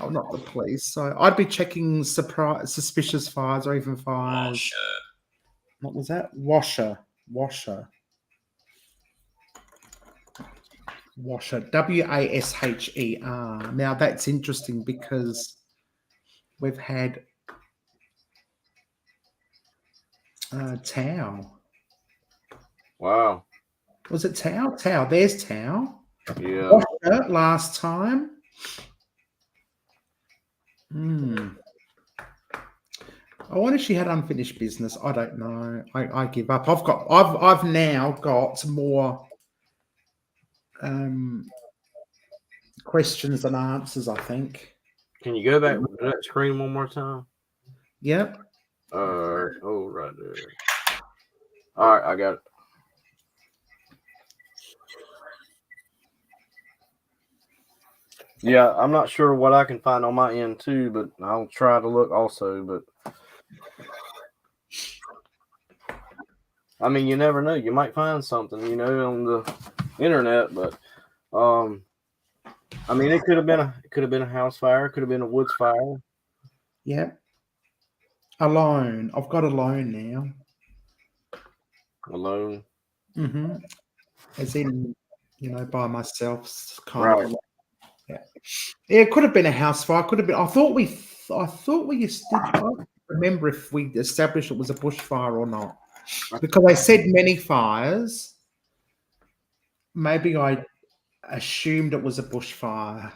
not the police. So I'd be checking suspicious fires or even fires. Washer. What was that? Washer. Washer. Now that's interesting because we've had Tau. Wow. Was it Tau? Tau. There's Tau. Yeah. Washer last time. I wonder if she had unfinished business. I don't know. I give up. I've now got more questions than answers, I think. Can you go back to that screen one more time? Yep. Oh, right there. All right, I got it. Yeah, I'm not sure what I can find on my end too, but I'll try to look also. But I mean, you never know. You might find something, on the internet. But I mean, it could have been a house fire, could have been a woods fire. Yep. Alone. I've got alone now. Alone. Mm-hmm. As in, by myself, kind Right. of. Yeah. It could have been a house fire. Could have been. I thought we did. I don't remember if we established it was a bushfire or not, because they said many fires. Maybe I assumed it was a bushfire.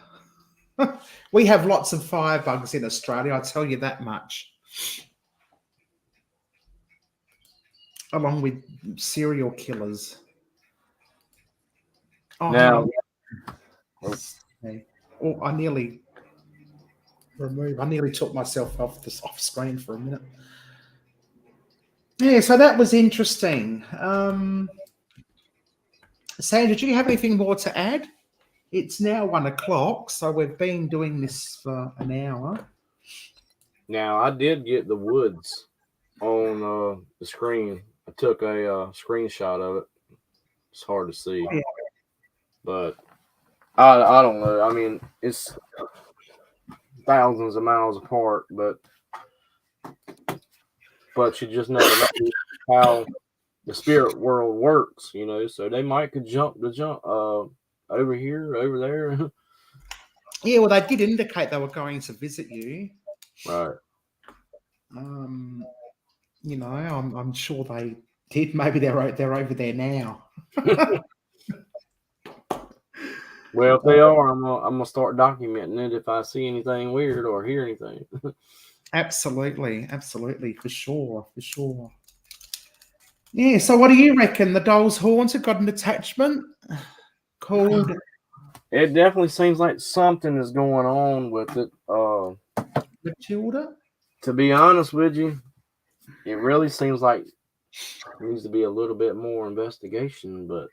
We have lots of firebugs in Australia. I tell you that much. Along with serial killers. Oh, Now, I nearly took myself off screen for a minute. Yeah, so that was interesting. Sandra, do you have anything more to add? It's now 1 o'clock, so we've been doing this for an hour. Now I did get the woods on the screen. I took a screenshot of it. It's hard to see, but I don't know. I mean, it's thousands of miles apart, but you just never know how the spirit world works, So they might could jump over here, over there. Yeah, well, they did indicate they were going to visit you. Right. I'm sure they did. Maybe they're over there now. Well, if they are, I'm gonna start documenting it if I see anything weird or hear anything. Absolutely, for sure. Yeah. So, what do you reckon? The doll's horns have got an attachment called. It definitely seems like something is going on with it. Matilda. To be honest with you, it really seems like there needs to be a little bit more investigation, but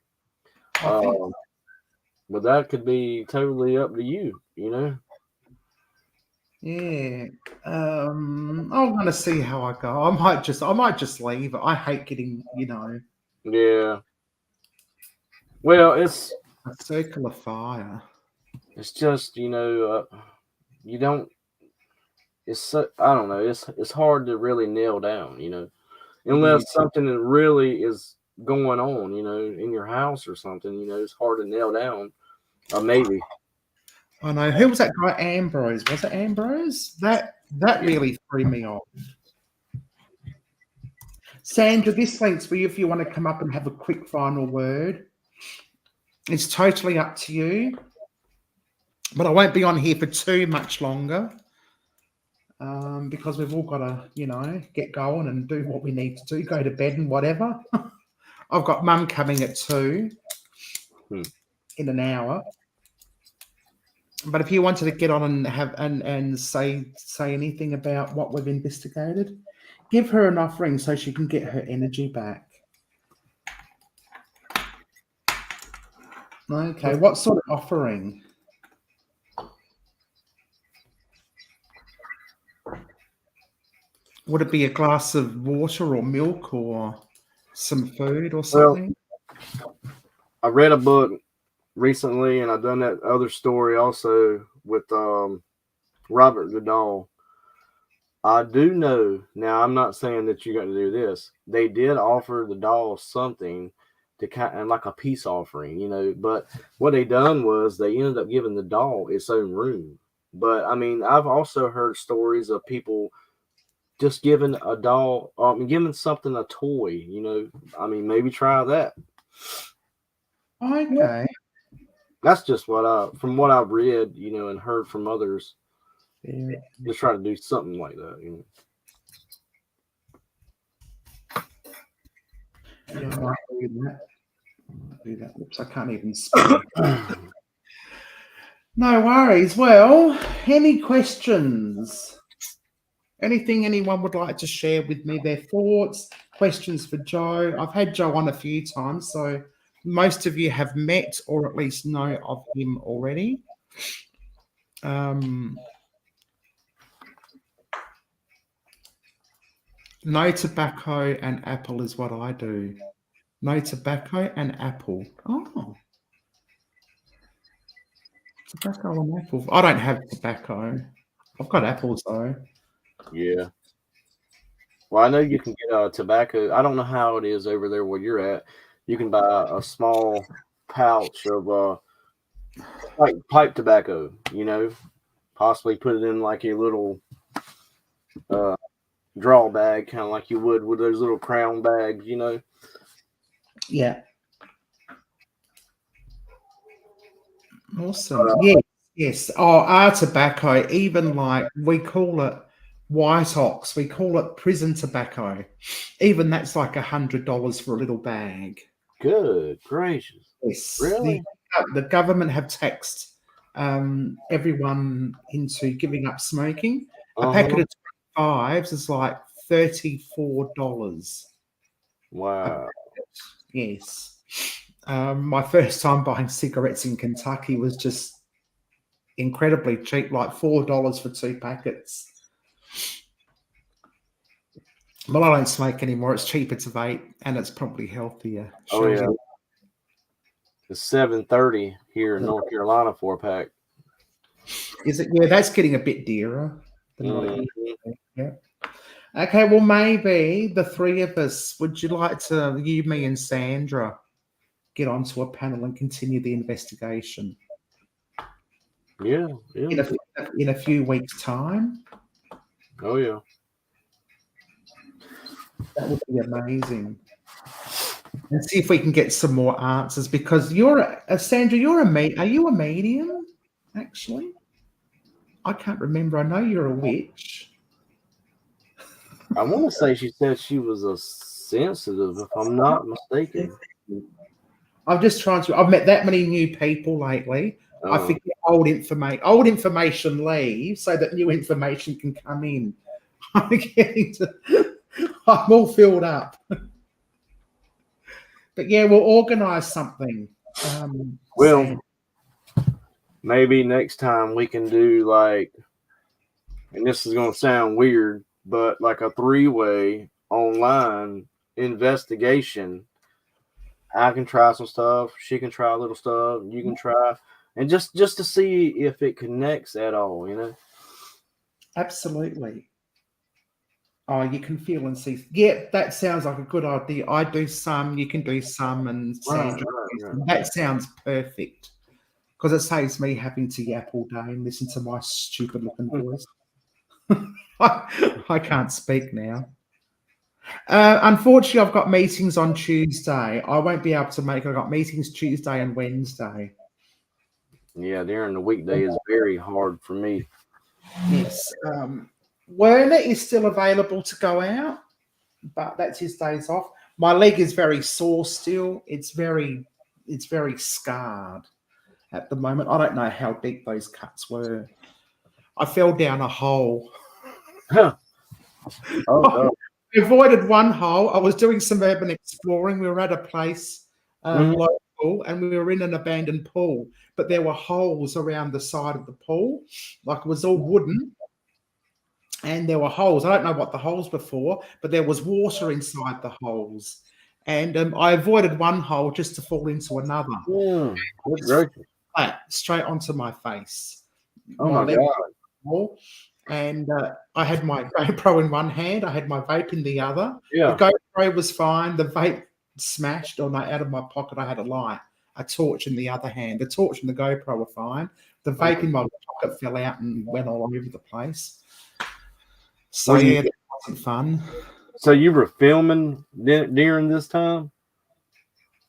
that could be totally up to you, Yeah. I'm gonna see how I go. I might just leave it. I hate getting, Yeah. Well, it's a circle of fire. It's just, you don't. I don't know. It's hard to really nail down, unless something that really is going on, in your house or something. It's hard to nail down. Maybe. I know. Who was that guy? Ambrose. Was it Ambrose? That really threw me off. Sandra, this link's for you if you want to come up and have a quick final word. It's totally up to you. But I won't be on here for too much longer because we've all got to, get going and do what we need to do, go to bed and whatever. I've got Mum coming at 2 in an hour. But if you wanted to get on and have and say anything about what we've investigated, give her an offering so she can get her energy back. Okay, what sort of offering? Would it be a glass of water or milk or some food or something? Well, I read a book recently, and I've done that other story also with Robert Goodall. I do know, now I'm not saying that you got to do this. They did offer the doll something to kind of like a peace offering, but what they done was they ended up giving the doll its own room. But I mean, I've also heard stories of people just giving a doll, giving something a toy, I mean, maybe try that. Okay. That's just from what I've read, and heard from others. Yeah. Just try to do something like that, Yeah, I might do that. Do that. Oops, I can't even speak. No worries. Well, any questions? Anything anyone would like to share with me, their thoughts, questions for Joe? I've had Joe on a few times, so most of you have met or at least know of him already. No tobacco and apple is what I do. No tobacco and apple. Oh. Tobacco and apple. I don't have tobacco. I've got apples though. Yeah. Well, I know you can get tobacco. I don't know how it is over there where you're at. You can buy a small pouch of pipe tobacco, possibly put it in like a little draw bag, kind of like you would with those little crown bags, Yeah. Awesome. Yes. Oh, our tobacco, even like we call it white ox, we call it prison tobacco. Even that's like $100 for a little bag. Good gracious. Yes. Really? The government have taxed everyone into giving up smoking. A packet of 25s is like $34. Wow. Yes. My first time buying cigarettes in Kentucky was just incredibly cheap, like $4 for 2 packets. Well, I don't smoke anymore. It's cheaper to vape, and it's probably healthier. Oh yeah. It's $7.30 here in North Carolina for a pack. Is it? Yeah, that's getting a bit dearer than what it used to be. Yeah. Okay, well, maybe the 3 of us, would you like to, you, me, and Sandra, get onto a panel and continue the investigation? Yeah. In a few weeks' time. Oh yeah. That would be amazing. And see if we can get some more answers, because you're Sandra, are you a medium, actually? I can't remember. I know you're a witch. I want to say she said she was a sensitive, if I'm not mistaken. I'm just trying to. I've met that many new people lately. I forget old information. Old information leaves so that new information can come in. I'm all filled up. But yeah, we'll organise something. Well, maybe next time we can do like, and this is going to sound weird, but like a 3-way online investigation. I can try some stuff. She can try a little stuff. You can try, and just to see if it connects at all, Absolutely. Oh, you can feel and see. Yeah, that sounds like a good idea. I do some, you can do some, and Sandra. Right. That sounds perfect, because it saves me having to yap all day and listen to my stupid looking voice. I can't speak now. Unfortunately, I've got meetings on Tuesday. I won't be able to make it. I've got meetings Tuesday and Wednesday. Yeah, during the weekday is very hard for me. Yes. Werner is still available to go out, but that's his days off. My leg is very sore still. It's very scarred at the moment. I don't know how deep those cuts were. I fell down a hole. Oh, no. I avoided one hole. I was doing some urban exploring. We were at a place local, and we were in an abandoned pool, but there were holes around the side of the pool, like it was all wooden, and there were holes. I don't know what the holes were for, but there was water inside the holes, and I avoided one hole just to fall into another. Good gracious. Flat, straight onto my face. Oh my leg God. hole, and I had my GoPro in one hand. I had my vape in the other. Yeah. The GoPro was fine. The vape smashed or out of my pocket. I had a torch in the other hand. The torch and the GoPro were fine. The vape in my pocket fell out and went all over the place. So yeah, that wasn't fun. So you were filming during this time?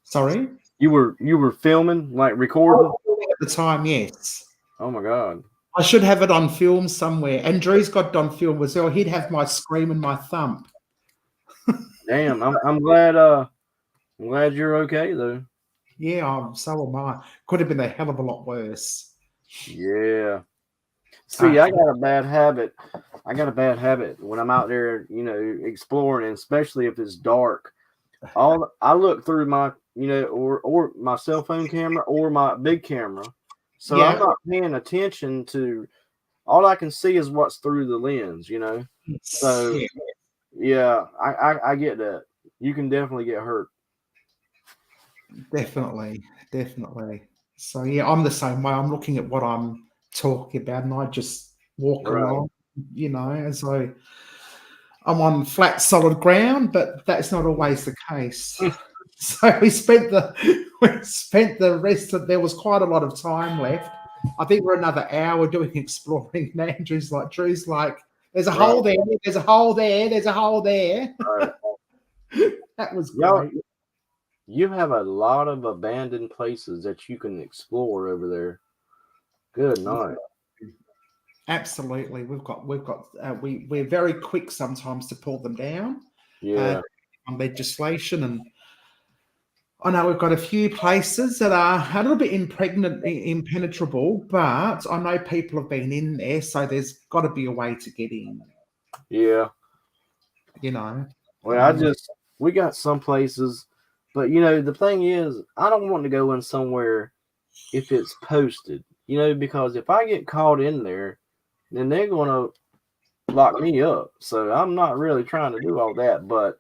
Sorry? You were filming, like recording? At the time, yes. Oh my God. I should have it on film somewhere. And Drew's got it on film as well. He'd have my scream and my thump. Damn, I'm glad you're okay though. Yeah, so am I. Could have been a hell of a lot worse. Yeah. See, I got a bad habit. When I'm out there, exploring, and especially if it's dark. I look through my, or my cell phone camera or my big camera. So I'm not paying attention to, all I can see is what's through the lens, So yeah, I get that. You can definitely get hurt. Definitely. So yeah, I'm the same way. I'm looking at what I'm talking about, and I just walk along, as I'm on flat, solid ground. But that's not always the case. So we spent the rest of. There was quite a lot of time left. I think we're another hour doing exploring. And Drew's like, "There's a hole there. There's a hole there. There's a hole there." Right. That was great. You have a lot of abandoned places that you can explore over there. Good night. Absolutely, we're very quick sometimes to pull them down. Yeah. On legislation, and I know we've got a few places that are a little bit impenetrable, but I know people have been in there, so there's got to be a way to get in. Yeah. Well, we got some places, but the thing is, I don't want to go in somewhere if it's posted, because if I get caught in there, then they're going to lock me up. So I'm not really trying to do all that. But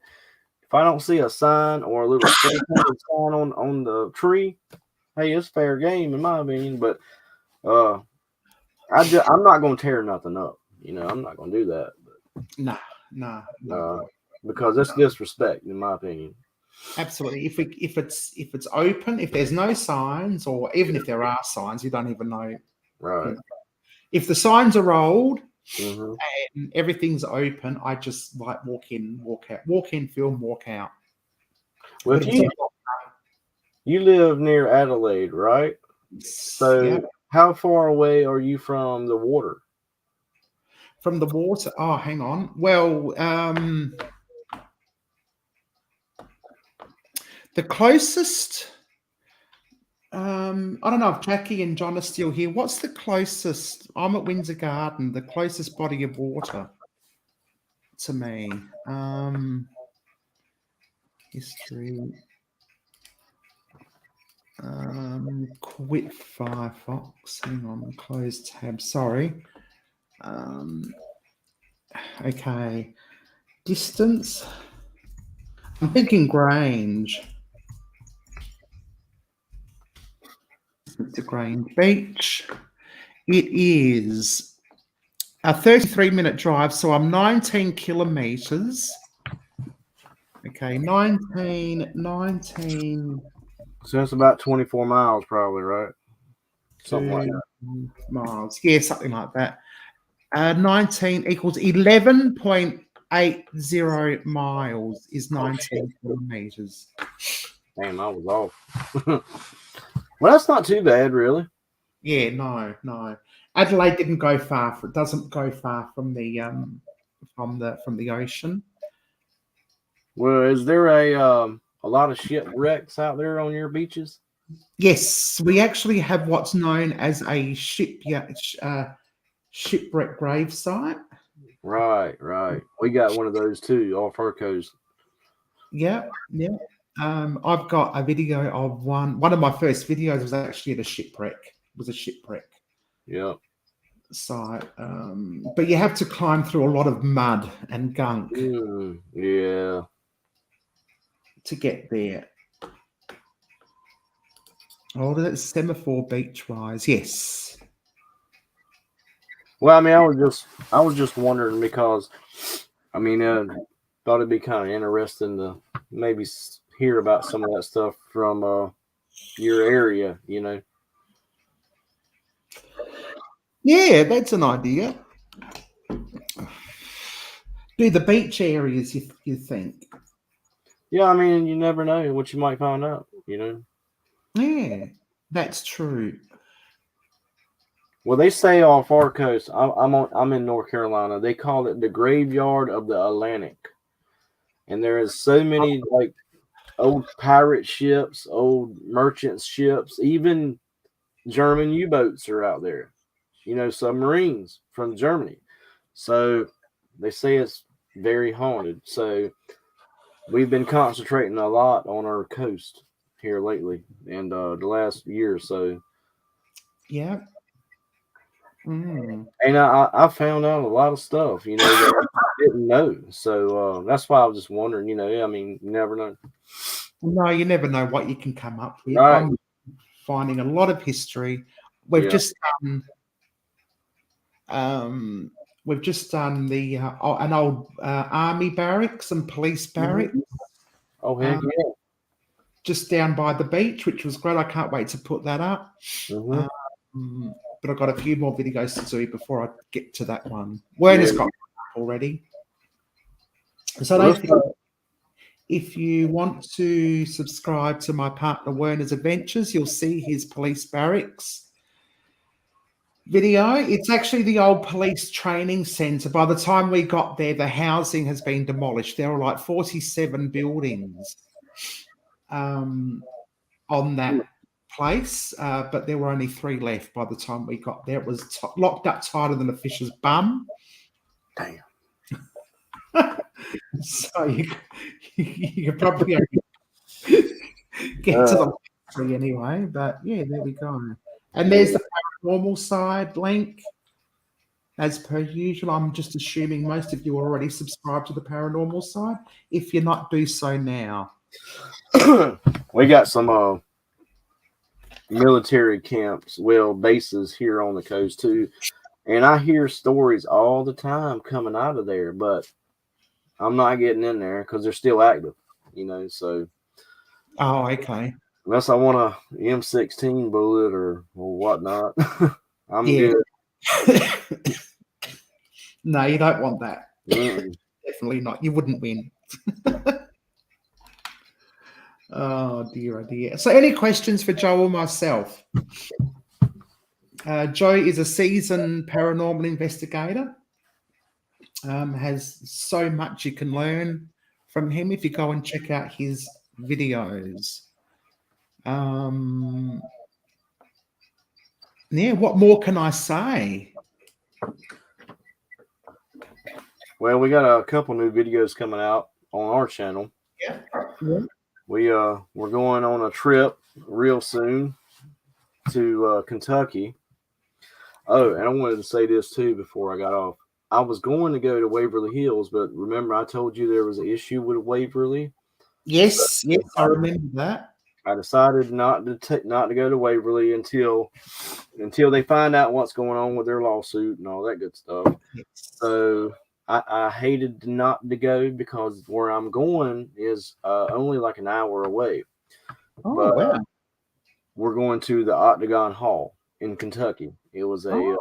if I don't see a sign or a little sign on the tree, hey, it's fair game in my opinion. But I'm not going to tear nothing up. I'm not going to do that. But, no. Because that's disrespect, in my opinion. Absolutely. If it's open, if there's no signs, or even if there are signs, you don't even know. Right. If the signs are old and everything's open, I just like walk in, walk out, walk in, film, walk out. Well, you live near Adelaide, right? So how far away are you from the water? From the water? Oh, hang on. Well, the closest, I don't know if Jackie and John are still here. What's the closest? I'm at Windsor Garden, the closest body of water to me. History. Quit Firefox. Hang on, close tab. Sorry. Okay. Distance. I'm thinking Grange. To Grange Beach. It is a 33-minute drive, so I'm 19 kilometres. Okay, 19. So that's about 24 miles, probably, right? Something like that. Miles. Yeah, something like that. 19 equals 11.2 180 miles is 19 kilometers. Damn, I was off. Well, that's not too bad, really. Yeah, no. Adelaide didn't go far. It doesn't go far from the ocean. Well, is there a lot of shipwrecks out there on your beaches? Yes, we actually have what's known as a shipwreck gravesite. Right. We got one of those too off our coast. Yeah. I've got a video of one of my first videos was actually at a shipwreck. It was a shipwreck Yep. site. But you have to climb through a lot of mud and gunk Yeah. to get there. Oh, that's Semaphore Beach Rise. Yes. Well, I mean, I was just wondering because, I mean, thought it'd be kind of interesting to maybe hear about some of that stuff from your area, you know. Yeah, that's an idea. Do the beach areas you think? Yeah, I mean, you never know what you might find out, you know. Yeah, that's true. Well, they say off our coast. I'm in North Carolina. They call it the graveyard of the Atlantic, and there is so many like old pirate ships, old merchant ships, even German U-boats are out there. You know, submarines from Germany. So they say it's very haunted. So we've been concentrating a lot on our coast here lately, and the last year or so. Yeah. And I found out a lot of stuff, you know, that I didn't know. So that's why I was just wondering, you know, I mean, you never know. No, you never know what you can come up with. Right. I'm finding a lot of history. We've just done the an old army barracks and police barracks. Oh, heck yeah. Just down by the beach, which was great. I can't wait to put that up. But I've got a few more videos to do before I get to that one. Werner's got one already. So I think if you want to subscribe to my partner Werner's Adventures, you'll see his police barracks video. It's actually the old police training centre. By the time we got there, the housing has been demolished. There were like 47 buildings on that place, but there were only 3 left by the time we got there. It was locked up tighter than a fish's bum. Damn. So you could probably get to the tree anyway, but yeah, there we go. And there's the paranormal side link. As per usual, I'm just assuming most of you already subscribed to the paranormal side. If you're not, do so now. We got some military camps, bases here on the coast too. And I hear stories all the time coming out of there, but I'm not getting in there because they're still active, you know, so. Oh, okay. Unless I want a M16 bullet or whatnot, I'm good. No, you don't want that. Mm-mm. Definitely not. You wouldn't win. Oh dear. So any questions for Joe or myself? Joe is a seasoned paranormal investigator. Has so much you can learn from him if you go and check out his videos. Yeah, what more can I say? Well, we got a couple new videos coming out on our channel. Yeah. We're going on a trip real soon to Kentucky. Oh, and I wanted to say this too before I got off. I was going to go to Waverly Hills, but remember I told you there was an issue with Waverly? Yes, I remember that. I decided not to go to Waverly until they find out what's going on with their lawsuit and all that good stuff. Yes. So I hated not to go because where I'm going is only like an hour away. Oh, wow. We're going to the Octagon Hall in Kentucky. It was a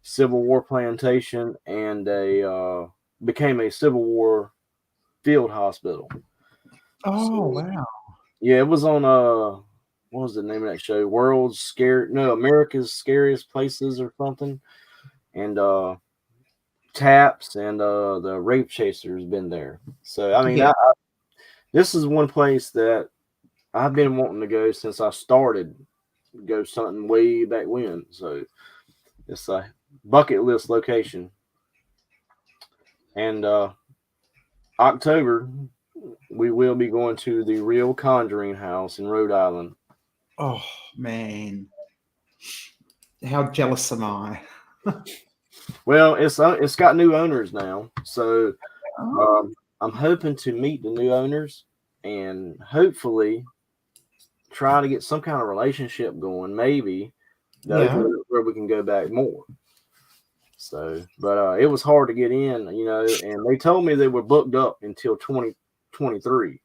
Civil War plantation and a became a Civil War field hospital. Oh, wow. Yeah, it was on what was the name of that show? America's Scariest Places or something. And Taps and the Rape Chaser's been there. So I mean, Yeah. this is one place that I've been wanting to go since I started go something way back when. So it's a bucket list location. And October, we will be going to the Real Conjuring House in Rhode Island. Oh, man. How jealous am I? Well, it's got new owners now, so I'm hoping to meet the new owners and hopefully try to get some kind of relationship going. Maybe where we can go back more. So, but it was hard to get in, and they told me they were booked up until 2023.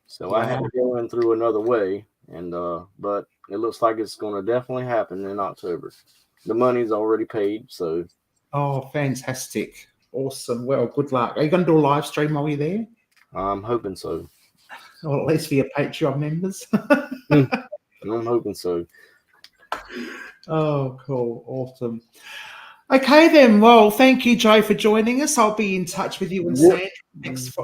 So I had to go in through another way, and but it looks like it's going to definitely happen in October. The money's already paid, so. Oh, fantastic. Awesome. Well, good luck. Are you going to do a live stream while you're there? I'm hoping so. Or at least for your Patreon members? I'm hoping so. Oh, cool. Awesome. Okay, then. Well, thank you, Joe, for joining us. I'll be in touch with you and Sandra next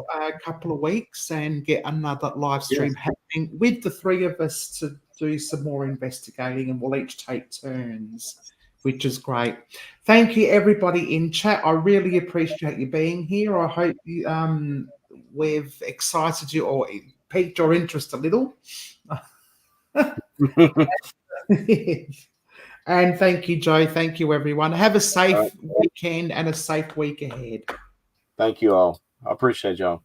couple of weeks and get another live stream happening with the three of us to do some more investigating, and we'll each take turns, which is great. Thank you, everybody in chat. I really appreciate you being here. I hope you, we've excited you or piqued your interest a little. And thank you, Joe. Thank you, everyone. Have a safe weekend and a safe week ahead. Thank you all. I appreciate y'all.